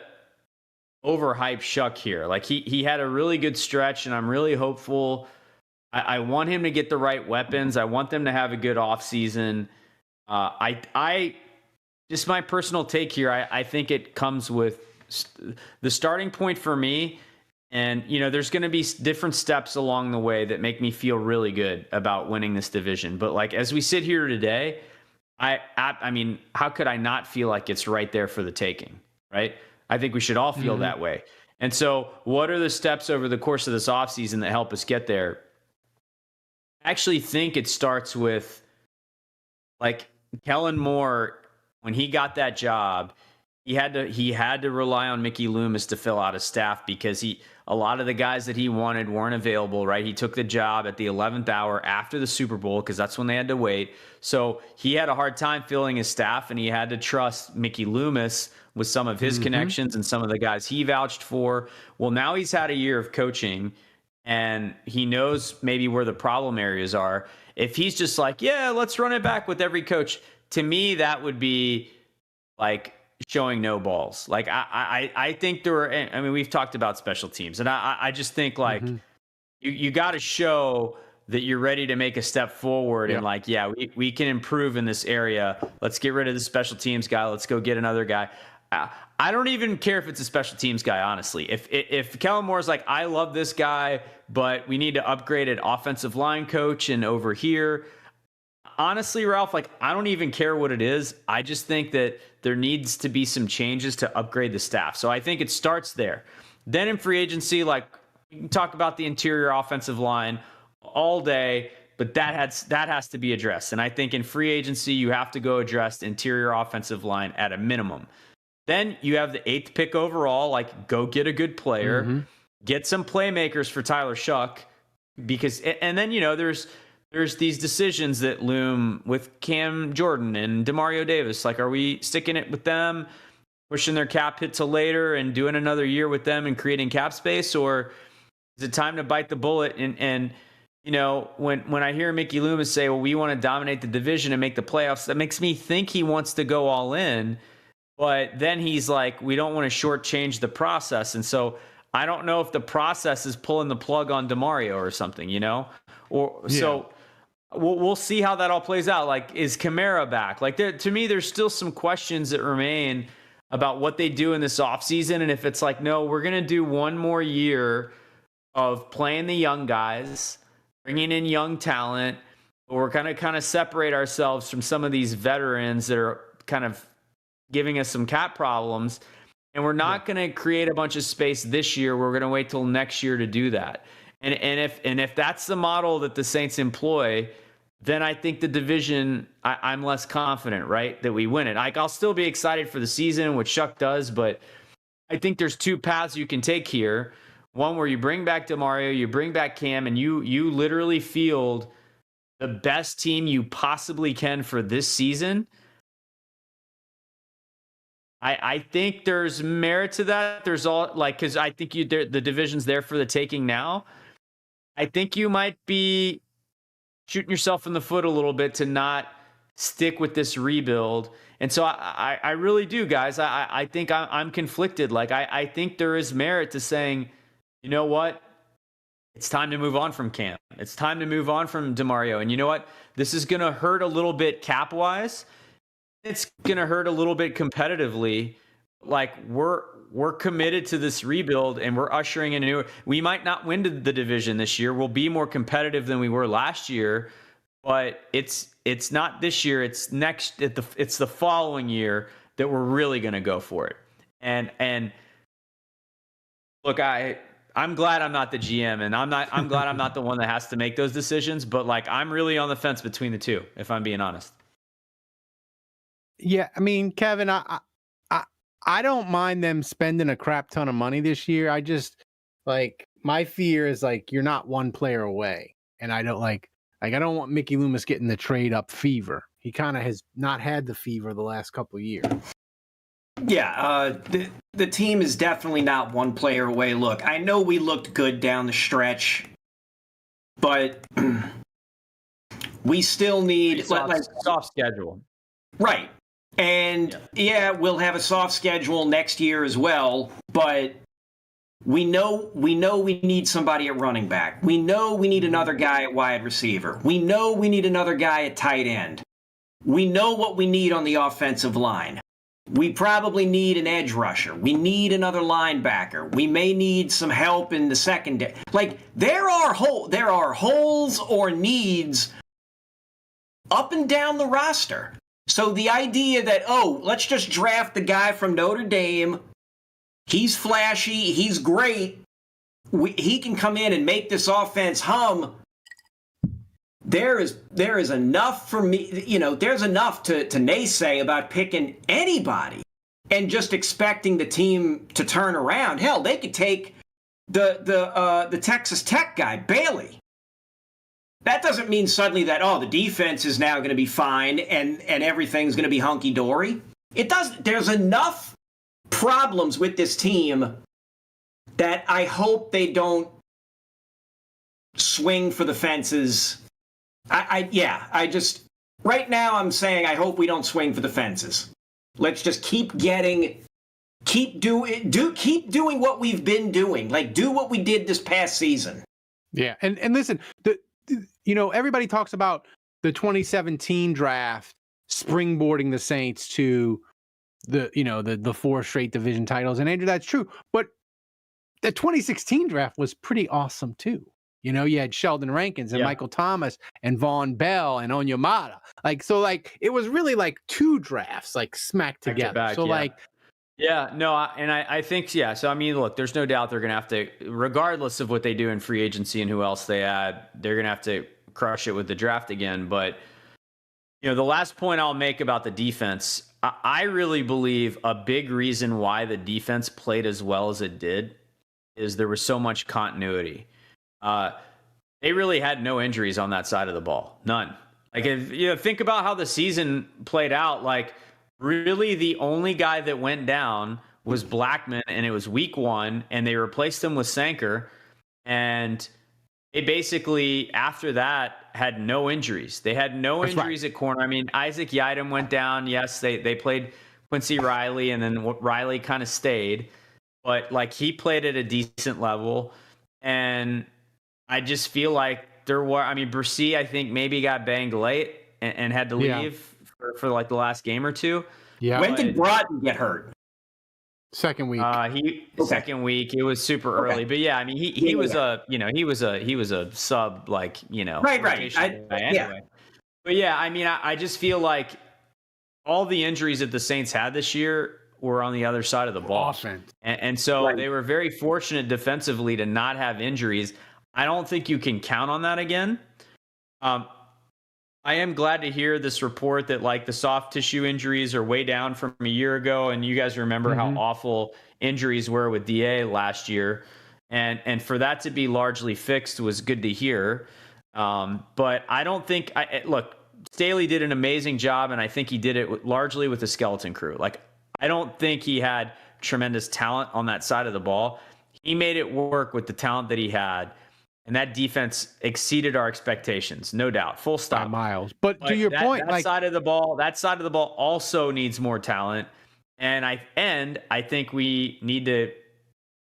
overhype Shough here. Like he had a really good stretch, and I'm really hopeful. I want him to get the right weapons. I want them to have a good offseason. I just my personal take here. I think it comes with the starting point for me. And, there's going to be different steps along the way that make me feel really good about winning this division. But like, as we sit here today, I mean, how could I not feel like it's right there for the taking, right? I think we should all feel that way. And so what are the steps over the course of this offseason that help us get there? I actually think it starts with like Kellen Moore, when he got that job, he had to rely on Mickey Loomis to fill out his staff because a lot of the guys that he wanted weren't available, right? He took the job at the 11th hour after the Super Bowl because that's when they had to wait. So he had a hard time filling his staff, and he had to trust Mickey Loomis with some of his connections and some of the guys he vouched for. Well, now he's had a year of coaching, and he knows maybe where the problem areas are. If he's just like, yeah, let's run it back with every coach, to me, that would be like showing no balls. Like I think we've talked about special teams, and I just think like you got to show that you're ready to make a step forward and like, yeah, we can improve in this area. Let's get rid of the special teams guy. Let's go get another guy. I don't even care if it's a special teams guy, honestly. If Kellen Moore's like, I love this guy, but we need to upgrade an offensive line coach and over here. Honestly, Ralph, like, I don't even care what it is. I just think that there needs to be some changes to upgrade the staff. So I think it starts there. Then in free agency, like, you can talk about the interior offensive line all day, but that has to be addressed. And I think in free agency, you have to go address the interior offensive line at a minimum. Then you have the 8th pick overall, like, go get a good player, get some playmakers for Tyler Shough, because, and then, there's these decisions that loom with Cam Jordan and Demario Davis. Like, are we sticking it with them, pushing their cap hit to later and doing another year with them and creating cap space? Or is it time to bite the bullet? And when I hear Mickey Loomis say, well, we want to dominate the division and make the playoffs, that makes me think he wants to go all in. But then he's like, we don't want to shortchange the process. And so I don't know if the process is pulling the plug on Demario or something, So we'll see how that all plays out. Like, is Kamara back? Like, to me, there's still some questions that remain about what they do in this offseason. And if it's like, no, we're going to do one more year of playing the young guys, bringing in young talent, or we're going to kind of separate ourselves from some of these veterans that are kind of giving us some cap problems. And we're not going to create a bunch of space this year. We're going to wait till next year to do that. And if that's the model that the Saints employ, then I think the division, I'm less confident, right, that we win it. Like, I'll still be excited for the season, which Shough does, but I think there's two paths you can take here. One where you bring back Demario, you bring back Cam, and you literally field the best team you possibly can for this season. I think there's merit to that. There's all, like, because I think the division's there for the taking now. I think you might be shooting yourself in the foot a little bit to not stick with this rebuild. And so I really do, guys. I think I'm conflicted. Like, I think there is merit to saying, you know what? It's time to move on from Cam. It's time to move on from Demario. And you know what? This is going to hurt a little bit cap-wise. It's going to hurt a little bit competitively. Like, we're committed to this rebuild, and we're ushering in a new. We might not win the division this year. We'll be more competitive than we were last year, but it's not this year. It's next. It's the following year that we're really going to go for it. And look, I'm glad I'm not the GM, and I'm glad I'm not the one that has to make those decisions. But like, I'm really on the fence between the two, if I'm being honest. Yeah, I mean, Kevin, I don't mind them spending a crap ton of money this year. I just, like, my fear is, like, you're not one player away. And I don't I don't want Mickey Loomis getting the trade up fever. He kind of has not had the fever the last couple of years. Yeah, the team is definitely not one player away. Look, I know we looked good down the stretch, but we still need soft schedule. Right. And yeah, we'll have a soft schedule next year as well, but we know we need somebody at running back. We know we need another guy at wide receiver. We know we need another guy at tight end. We know what we need on the offensive line. We probably need an edge rusher. We need another linebacker. We may need some help in the secondary. Like there are holes or needs up and down the roster. So the idea that, let's just draft the guy from Notre Dame, he's flashy, he's great, he can come in and make this offense hum. There is enough for me, there's enough to naysay about picking anybody and just expecting the team to turn around. Hell, they could take the Texas Tech guy, Bailey. That doesn't mean suddenly that, the defense is now going to be fine and everything's going to be hunky-dory. It doesn't. There's enough problems with this team that I hope they don't swing for the fences. Right now I'm saying I hope we don't swing for the fences. Let's just keep doing what we've been doing. Like, do what we did this past season. Yeah, and listen, everybody talks about the 2017 draft springboarding the Saints to the 4 straight division titles. And Andrew, that's true. But the 2016 draft was pretty awesome too. You had Sheldon Rankins and Michael Thomas and Vaughn Bell and Onyemata. It was really like 2 drafts smacked together. Back, I think, so I mean, look, there's no doubt they're going to have to, regardless of what they do in free agency and who else they add, they're going to have to crush it with the draft again. But, the last point I'll make about the defense, I really believe a big reason why the defense played as well as it did is there was so much continuity. They really had no injuries on that side of the ball. None. If think about how the season played out, really, the only guy that went down was Blackman, and it was week 1, and they replaced him with Sanker. And they basically, after that, had no injuries. They had no injuries at corner. I mean, Isaac Yiadom went down. Yes, they played Quincy Riley, and then Riley kind of stayed. But, he played at a decent level. And I just feel like Brissy, I think, maybe got banged late and had to leave. For the last game or 2. Yeah. When did Broughton get hurt? Second week. Second week. It was super early, but I mean, he was a sub right. Anyway. But I mean, I just feel like all the injuries that the Saints had this year were on the other side of the ball, and so they were very fortunate defensively to not have injuries. I don't think you can count on that again. I am glad to hear this report that the soft tissue injuries are way down from a year ago. And you guys remember how awful injuries were with DA last year. And for that to be largely fixed was good to hear. But I don't think look, Staley did an amazing job. And I think he did it largely with the skeleton crew. I don't think he had tremendous talent on that side of the ball. He made it work with the talent that he had. And that defense exceeded our expectations, no doubt. Full stop. By miles. But to your point, that side of the ball also needs more talent. And I think we need to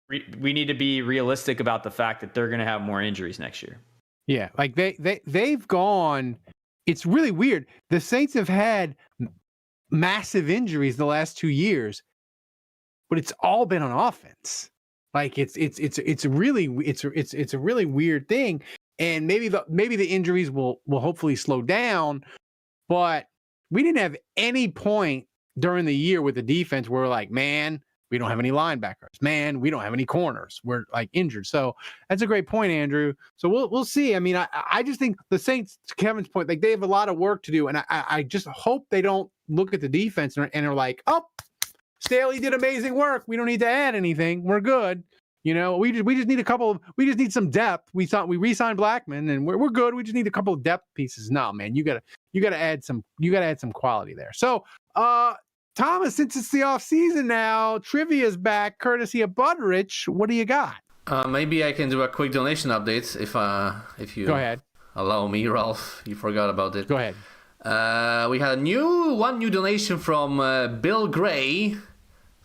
be realistic about the fact that they're going to have more injuries next year. Yeah, they've gone. It's really weird. The Saints have had massive injuries the last 2 years, but it's all been on offense. It's a really weird thing, and maybe the injuries will hopefully slow down, but we didn't have any point during the year with the defense where we're like, man, we don't have any linebackers, man, we don't have any corners, we're injured. So that's a great point, Andrew. So we'll see. I mean, I just think the Saints, to Kevin's point, they have a lot of work to do, and I just hope they don't look at the defense and are like, oh, Staley did amazing work. We don't need to add anything. We're good. We just need we just need some depth. We re-signed Blackman and we're good. We just need a couple of depth pieces. No, man, you gotta add some quality there. So Thomas, since it's the off season now, trivia's back, courtesy of Budrich. What do you got? Maybe I can do a quick donation update if you Go ahead. allow me, Ralph. You forgot about it. Go ahead. We had one new donation from Bill Gray,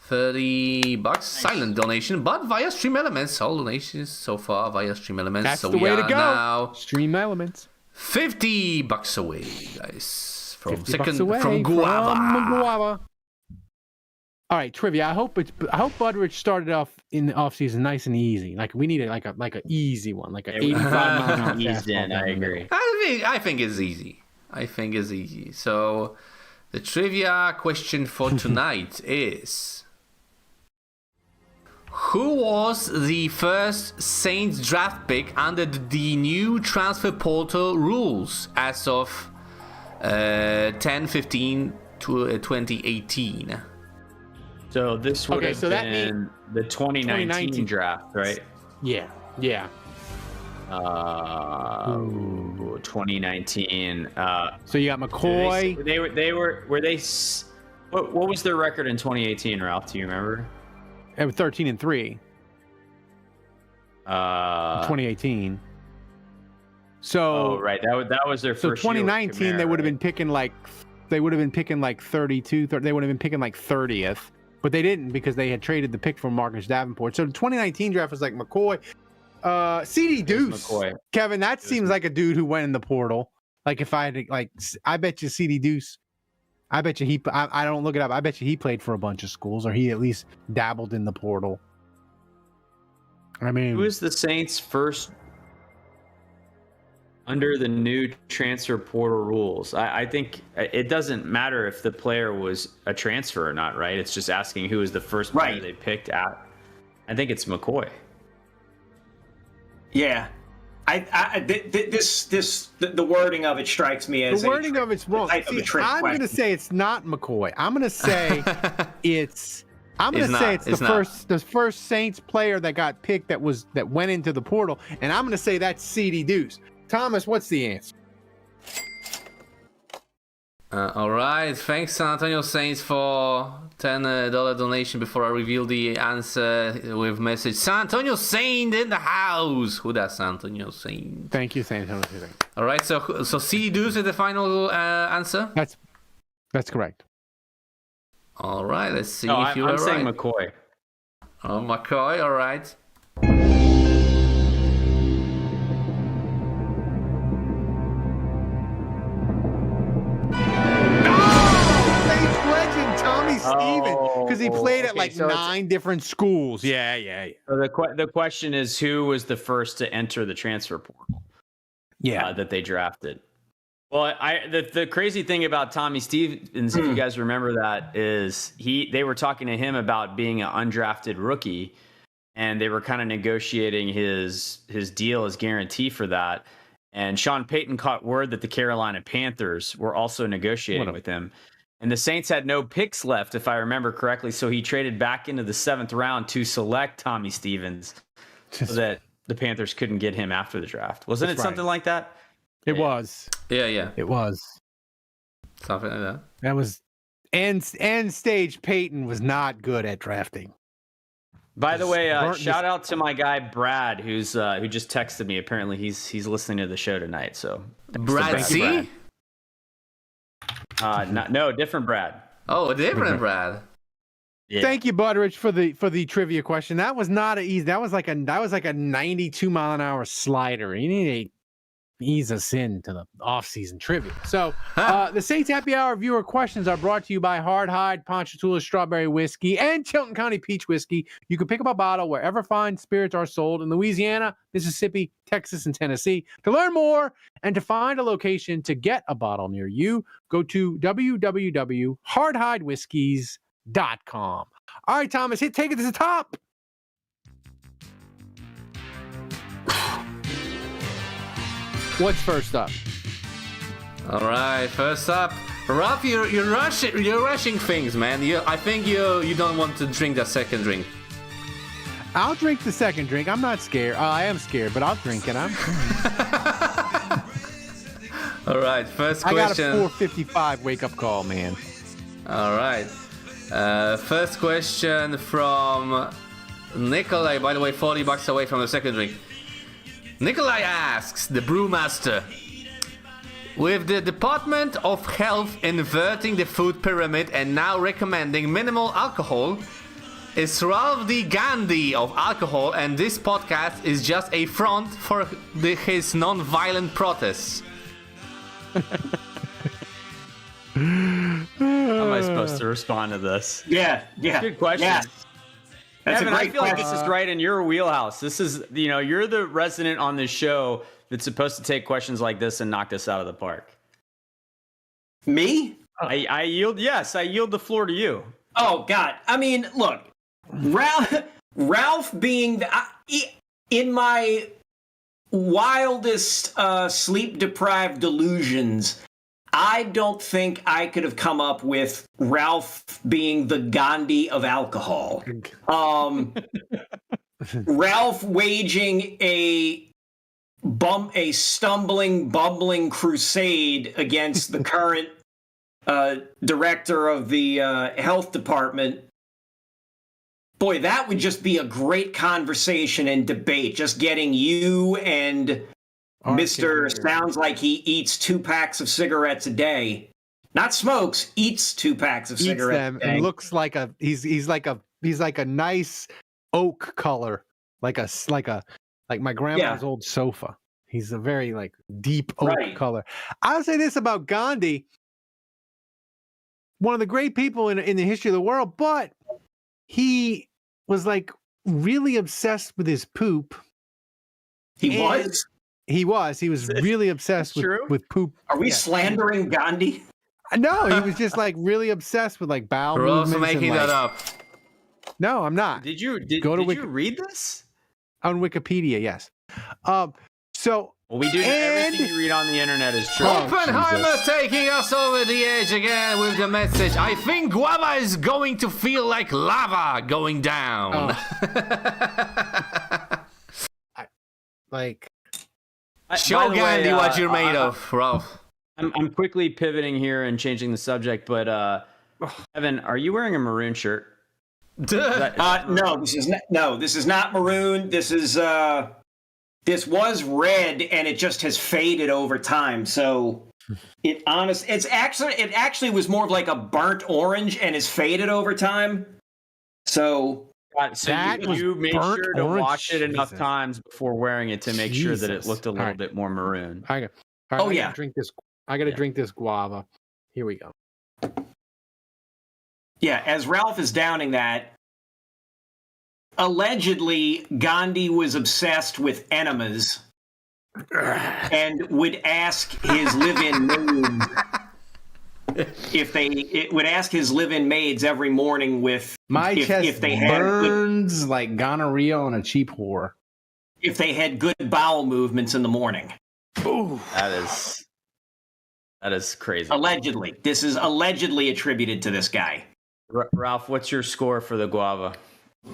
$30, silent donation, but via Stream Elements. All donations so far via Stream Elements. That's so the we way are to go. now Stream Elements. $50 away, guys. From $50 away from Guava. From Guava. All right, trivia. I hope Budrich started off in the offseason nice and easy. Like we need like an easy one, like an 85 eased in. I agree. I think it's easy. So the trivia question for tonight is: who was the first Saints draft pick under the new transfer portal rules as of 10/15/2018? So this would have that been the 2019 draft, right? Yeah. 2019. So you got McCoy. What was their record in 2018, Ralph? Do you remember? They were 13-3. 2018. So right, that was their first. So 2019, year with Kamara, they would have been picking like 32. They would have been picking like 30th, but they didn't because they had traded the pick for Marcus Davenport. So the 2019 draft was like McCoy, CD Deuce. McCoy. Kevin, that seems like a dude who went in the portal. Like if I had to, I bet you CD Deuce. I bet you I don't look it up. I bet you he played for a bunch of schools, or he at least dabbled in the portal. I mean, who was the Saints' first under the new transfer portal rules? I think it doesn't matter if the player was a transfer or not, right? It's just asking who was the first player they picked at. I think it's McCoy. Yeah. The wording of it strikes me as the wording of it's wrong. See, I'm going to say it's not McCoy. I'm going to say it's the first Saints player that got picked that went into the portal, and I'm going to say that's CD Deuce. Thomas, what's the answer? All right, thanks San Antonio Saints for $10 donation. Before I reveal the answer with message, San Antonio Saint in the house. Who that San Antonio Saint? Thank you, San Antonio Saint. All right, so CD Deuce is the final answer. That's correct. All right, let's see if you are right. I'm saying McCoy. Oh, McCoy. All right. Steven, because he played at 9 different schools. Yeah. So the question is, who was the first to enter the transfer portal? Yeah, that they drafted. Well, the crazy thing about Tommy Stevens, if you guys remember that, is they were talking to him about being an undrafted rookie, and they were kind of negotiating his deal, his guarantee for that. And Sean Payton caught word that the Carolina Panthers were also negotiating with him. And the Saints had no picks left, if I remember correctly, so he traded back into the 7th round to select Tommy Stevens so that the Panthers couldn't get him after the draft. Wasn't it something like that? It was. Yeah. It was. Something like that. That was end stage. Peyton was not good at drafting. By the way, shout out to my guy Brad, who just texted me. Apparently, he's listening to the show tonight. So Brad C. No, different Brad. Oh, a different Brad. Yeah. Thank you, Butteridge, for the trivia question. That was not an easy. That was like a 92-mile-an-hour slider. You need to ease us into the off-season trivia. So, the Saints Happy Hour viewer questions are brought to you by Hard Hide, Ponchatoula Strawberry Whiskey, and Chilton County Peach Whiskey. You can pick up a bottle wherever fine spirits are sold in Louisiana, Mississippi, Texas, and Tennessee. To learn more and to find a location to get a bottle near you, go to www.hardhidewhiskies.com. All right, Thomas, take it to the top. What's first up? All right, first up, Ralph, you're rushing things, man. I think you don't want to drink that second drink. I'll drink the second drink. I'm not scared. I am scared, but I'll drink it. All right, first question. I got a 4:55 wake up call, man. All right. First question from Nikolai. By the way, $40 away from the second drink. Nikolai asks the brewmaster, with the Department of Health inverting the food pyramid and now recommending minimal alcohol, is Ralph the Gandhi of alcohol, and this podcast is just a front for his non-violent protests? How am I supposed to respond to this? Yeah. Good question. Yeah. That's Evan, a I great feel like question. this is right in your wheelhouse. This is, you're the resident on this show that's supposed to take questions like this and knock this out of the park. Me? I yield. Yes, I yield the floor to you. Oh God! I mean, look, Ralph being in my wildest sleep-deprived delusions, I don't think I could have come up with Ralph being the Gandhi of alcohol. Ralph waging a stumbling, bumbling crusade against the current director of the health department. Boy, that would just be a great conversation and debate. Just getting you and Mr. Sounds like he eats 2 packs of cigarettes a day. Not smokes, eats 2 packs of cigarettes them a day. and looks like he's like a nice oak color, like my grandma's old sofa. He's a very like deep oak color. I'll say this about Gandhi: one of the great people in the history of the world, but he was like really obsessed with his poop. He was really obsessed with poop. Are we slandering Gandhi? No, he was just like really obsessed with like bowel We're also movements. making that up. No, I'm not. Did you read this? On Wikipedia, yes. So we do. Everything you read on the internet is true. Oppenheimer taking us over the edge again with the message. I think guava is going to feel like lava going down. Show Gandhi what you're made of, Ralph. I'm quickly pivoting here and changing the subject, but Evan, are you wearing a maroon shirt? No, this is not maroon. This was red, and it just has faded over time. So it actually was more of like a burnt orange and has faded over time. So you made sure to wash it enough times before wearing it to make sure that it looked a little bit more maroon. I gotta drink this. I gotta drink this guava. Here we go. Yeah, as Ralph is downing that, allegedly Gandhi was obsessed with enemas and would ask his live-in maids every morning with my chest if they burns like gonorrhea on a cheap whore. If they had good bowel movements in the morning. Ooh. That is crazy. Allegedly. This is allegedly attributed to this guy. Ralph, what's your score for the guava?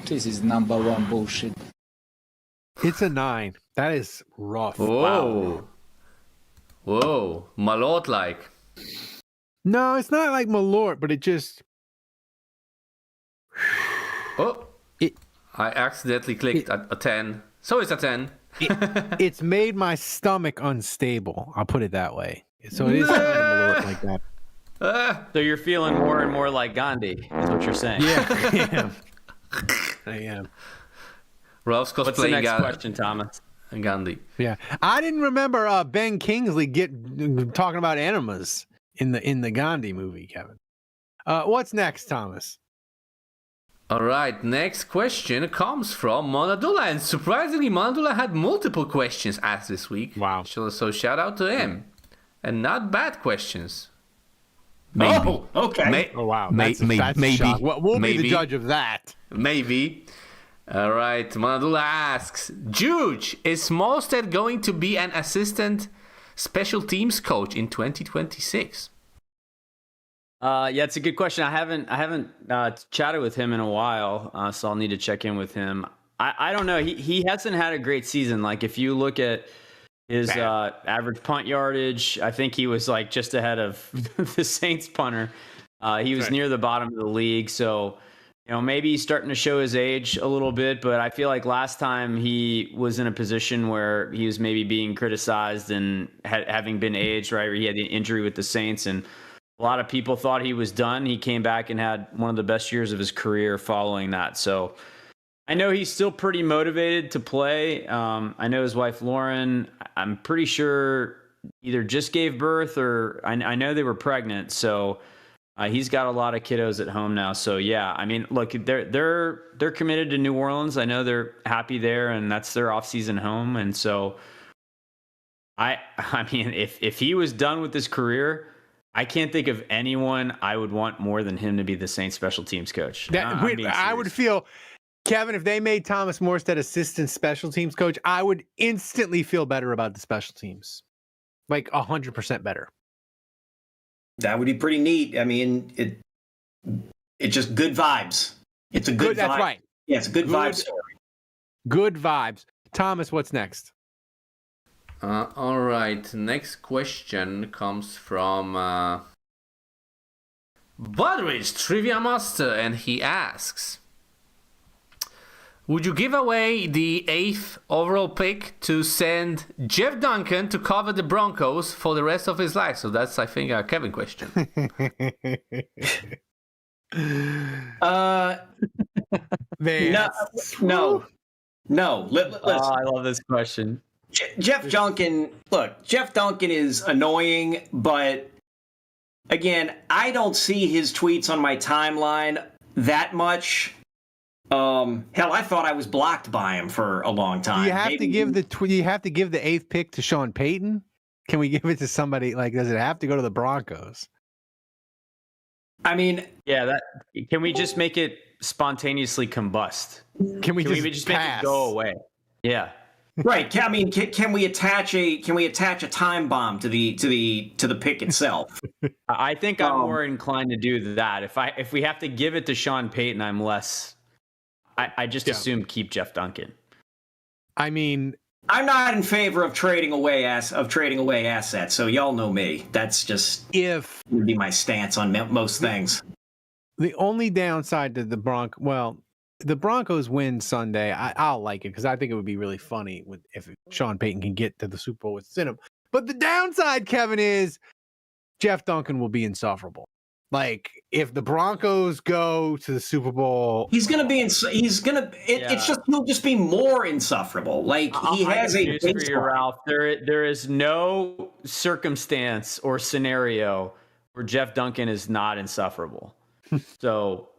This is number 1 bullshit. It's a 9. That is rough. Whoa. Whoa. Malort-like. No, it's not like Malort, but it just... I accidentally clicked a 10. So it's a 10. It's made my stomach unstable. I'll put it that way. So it is kind of Malort like that. So you're feeling more and more like Gandhi, is what you're saying. Yeah, I am. Ralph's cosplaying. What's the next question, Thomas? Gandhi. Yeah, I didn't remember Ben Kingsley talking about enemas in the Gandhi movie, Kevin. What's next, Thomas? All right, next question comes from Monadula, and surprisingly, Monadula had multiple questions asked this week. Wow! So shout out to him, and not bad questions. Maybe. Oh, okay. Wow. That's maybe. We'll be the judge of that. Maybe. All right. Manadula asks, Juge, is Mostert going to be an assistant special teams coach in 2026? Yeah, it's a good question. I haven't chatted with him in a while, so I'll need to check in with him. I don't know. He hasn't had a great season. Like if you look at his average punt yardage, I think he was like just ahead of the Saints punter. He was near the bottom of the league, so maybe he's starting to show his age a little bit. But I feel like last time he was in a position where he was maybe being criticized and having been aged, right? Where he had the injury with the Saints, and a lot of people thought he was done. He came back and had one of the best years of his career following that. So I know he's still pretty motivated to play. I know his wife, Lauren, I'm pretty sure either just gave birth or I know they were pregnant. So he's got a lot of kiddos at home now. So yeah, I mean, look, they're committed to New Orleans. I know they're happy there, and that's their off-season home. And so I mean, if he was done with his career, I can't think of anyone I would want more than him to be the Saints special teams coach. I would feel, Kevin, if they made Thomas Morstead assistant special teams coach, I would instantly feel better about the special teams. Like 100% better. That would be pretty neat. I mean, it's just good vibes. It's a good vibe. That's right. Yeah, it's a good vibe story. Good vibes. Thomas, what's next? All right. Next question comes from Budrich, Trivia Master, and he asks, would you give away the 8th overall pick to send Jeff Duncan to cover the Broncos for the rest of his life? So that's, I think, a Kevin question. No. I love this question. Jeff Duncan, look, Jeff Duncan is annoying, but again, I don't see his tweets on my timeline that much. Hell, I thought I was blocked by him for a long time. Do you have to give the 8th pick to Sean Payton? Can we give it to somebody? Like, does it have to go to the Broncos? I mean, yeah, can we just make it spontaneously combust? Can we just make it go away? Yeah. Right. I mean, can we attach a time bomb to the pick itself? I think I'm more inclined to do that. If we have to give it to Sean Payton, I'm less. I just assume keep Jeff Duncan. I mean, I'm not in favor of trading away assets. So y'all know me. That's just would be my stance on most things. The only downside to the Broncos win Sunday, I'll like it because I think it would be really funny if Sean Payton can get to the Super Bowl with Cinema. But the downside, Kevin, is Jeff Duncan will be insufferable. Like, if the Broncos go to the Super Bowl, he'll just be more insufferable. Like, he has a for you, Ralph. There is no circumstance or scenario where Jeff Duncan is not insufferable. So,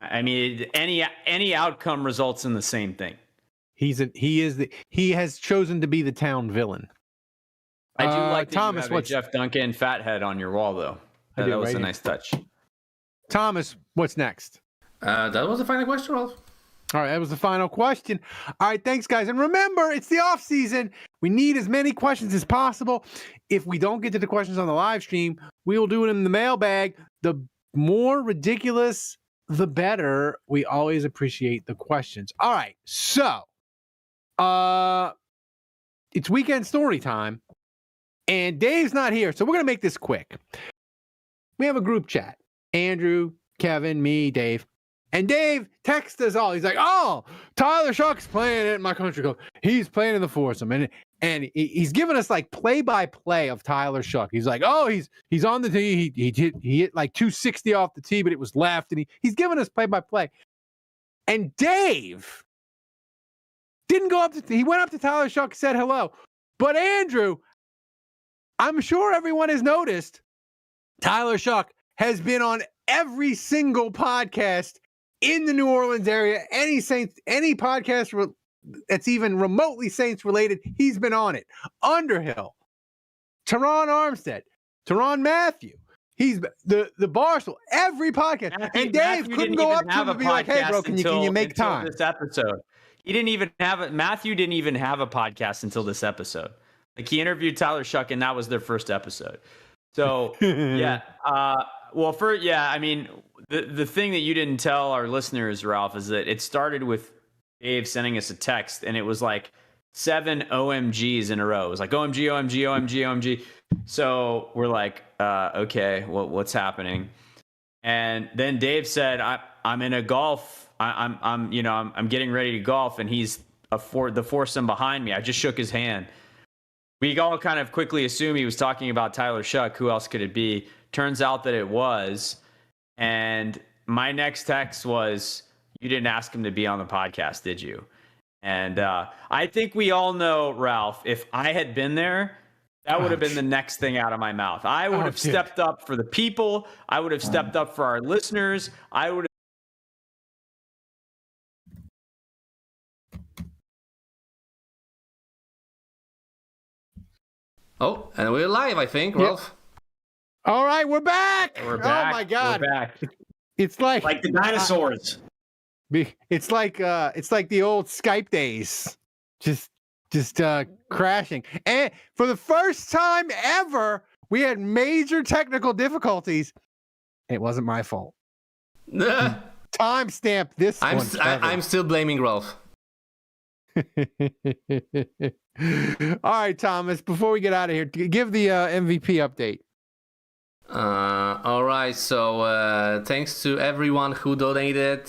I mean, any outcome results in the same thing. He has chosen to be the town villain. I do like that Thomas. You have a Jeff Duncan fathead on your wall, though. That was a nice touch. Thomas, what's next? That was the final question, Ralph. All right, that was the final question. All right, thanks, guys. And remember, it's the off season. We need as many questions as possible. If we don't get to the questions on the live stream, we will do it in the mailbag. The more ridiculous, the better. We always appreciate the questions. All right, so it's weekend story time, and Dave's not here, so we're going to make this quick. We have a group chat. Andrew, Kevin, me, Dave. And Dave texts us all. He's like, oh, Tyler Shoug's playing at my country club. He's playing in the foursome. And he's giving us like play-by-play of Tyler Shough. He's like, oh, he's on the tee. He hit like 260 off the tee, but it was left. And he's giving us play-by-play. And Dave didn't go up to he went up to Tyler Shough, said hello. But Andrew, I'm sure everyone has noticed Tyler Shough has been on every single podcast in the New Orleans area. Any podcast that's even remotely Saints related, he's been on it. Underhill, Teron Armstead, Teron Matthew. He's the Barstool, every podcast. And Dave couldn't go up to him and be like, hey, bro, can you make time? This episode. Matthew didn't even have a podcast until this episode. Like, he interviewed Tyler Shough, and that was their first episode. So, yeah. I mean, the thing that you didn't tell our listeners, Ralph, is that it started with Dave sending us a text, and it was like 7 OMGs in a row. It was like OMG, OMG, OMG, OMG. So we're like, okay, what's happening? And then Dave said, I'm in a golf. I'm getting ready to golf, and he's the foursome behind me. I just shook his hand. We all kind of quickly assumed he was talking about Tyler Shough. Who else could it be? Turns out that it was. And my next text was, you didn't ask him to be on the podcast, did you? And I think we all know, Ralph, if I had been there, that would have been the next thing out of my mouth. I would have stepped up for the people. I would have stepped up for our listeners. I would have. Oh, and we're live, I think, Ralph. All right, we're back. We're back. Oh my God. We're back. It's like the dinosaurs. It's like the old Skype days. Just crashing. And for the first time ever, we had major technical difficulties. It wasn't my fault. Timestamp this one. I'm still blaming Ralph. All right, Thomas, before we get out of here, give the MVP update. All right, so thanks to everyone who donated.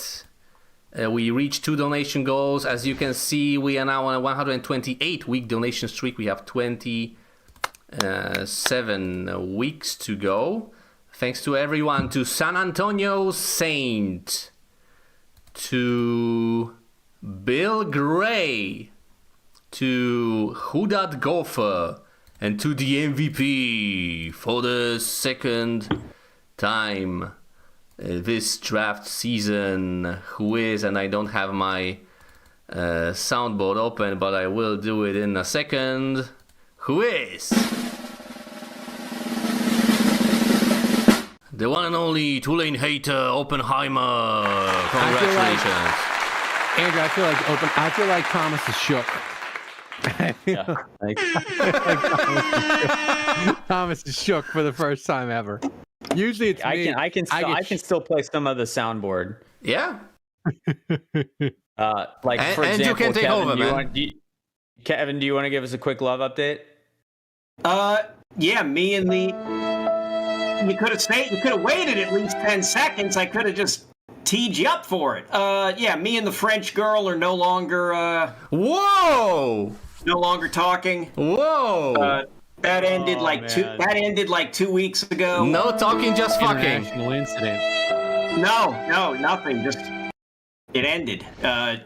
We reached 2 donation goals. As you can see, we are now on a 128-week donation streak. We have 27 weeks to go. Thanks to everyone, to San Antonio Saint, to Bill Gray, to Hudat Golfer, and to the MVP for the second time this draft season, who is, and I don't have my soundboard open, but I will do it in a second, who is the one and only Tulane hater, Oppenheimer. Congratulations. Andrew, I feel like Thomas is shook. Thomas is shook for the first time ever. Usually it's me. I can still play some of the soundboard. Yeah. For and example, you can take Kevin, over, man. Kevin, do you want to give us a quick love update? Yeah, me and the. You could have waited at least 10 seconds. I could have just teed you up for it. Yeah, me and the French girl are no longer. Whoa! No longer talking. Whoa! That ended That ended like 2 weeks ago. No talking, just fucking. International incident. No, nothing. Just it ended.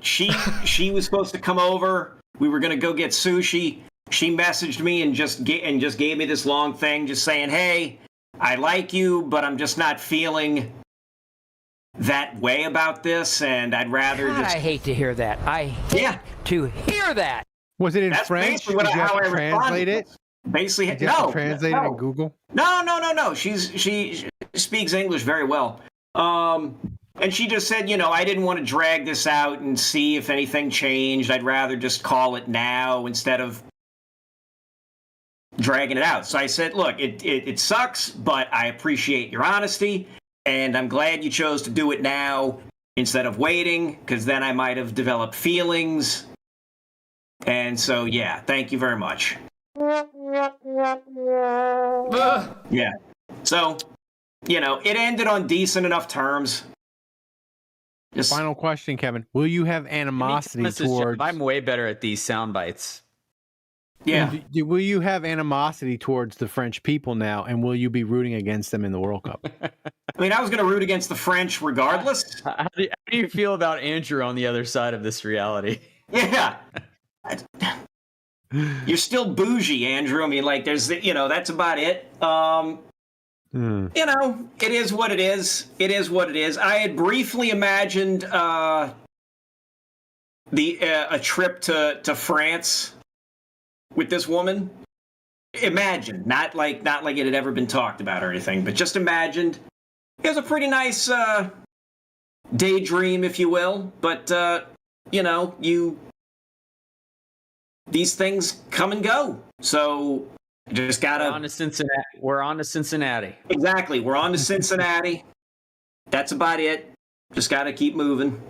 She was supposed to come over. We were gonna go get sushi. She messaged me and just gave me this long thing, just saying, "Hey, I like you, but I'm just not feeling that way about this, and I'd rather God, just." I hate to hear that. I hate to hear that. Was it in That's French? basically Did you have how to I translate it? Basically, Did you have to translate it in Google? No. She speaks English very well. And she just said, I didn't want to drag this out and see if anything changed. I'd rather just call it now instead of dragging it out. So I said, look, it sucks, but I appreciate your honesty, and I'm glad you chose to do it now instead of waiting, because then I might have developed feelings. And so, yeah, thank you very much. Yeah. So, it ended on decent enough terms. Just Final question, Kevin. Will you have animosity towards... I'm way better at these sound bites. Yeah. Will you have animosity towards the French people now, and will you be rooting against them in the World Cup? I mean, I was going to root against the French regardless. How do you feel about Andrew on the other side of this reality? Yeah. You're still bougie, Andrew. I mean, there's, that's about it. It is what it is. It is what it is. I had briefly imagined a trip to France with this woman. Imagine, not like it had ever been talked about or anything, but just imagined. It was a pretty nice daydream, if you will. But these things come and go. So just gotta. We're on to Cincinnati. Exactly. We're on to Cincinnati. That's about it. Just gotta keep moving.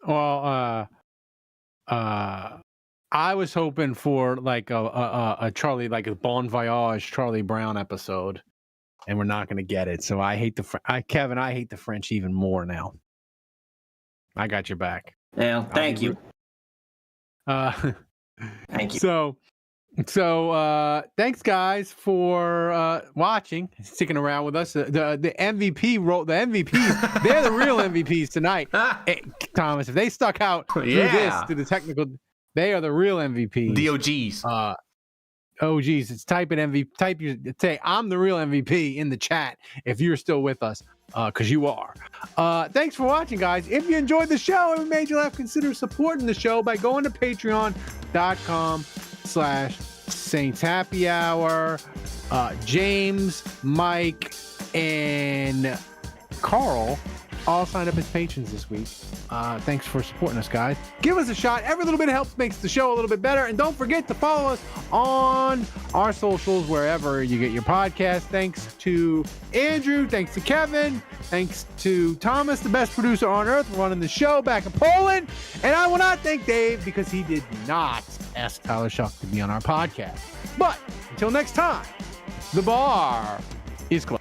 Well, I was hoping for a Charlie, like a Bon Voyage Charlie Brown episode, and we're not going to get it. So I hate Kevin, I hate the French even more now. I got your back. Yeah, thank you. Thank you. So thanks guys for watching, sticking around with us. The MVP role, the MVPs, they're the real MVPs tonight. Hey, Thomas, if they stuck out through the technical, they are the real MVPs. The OGs. OGs, it's type say I'm the real MVP in the chat if you're still with us, because you are. Thanks for watching, guys. If you enjoyed the show and we made you laugh, consider supporting the show by going to patreon.com/Saints Happy Hour. James, Mike, and Carl all signed up as patrons this week. Thanks for supporting us, guys. Give us a shot. Every little bit of help makes the show a little bit better. And don't forget to follow us on our socials, wherever you get your podcast. Thanks to Andrew. Thanks to Kevin. Thanks to Thomas, the best producer on earth, running the show back in Poland. And I will not thank Dave because he did not ask Tyler Shough to be on our podcast. But until next time, the bar is closed.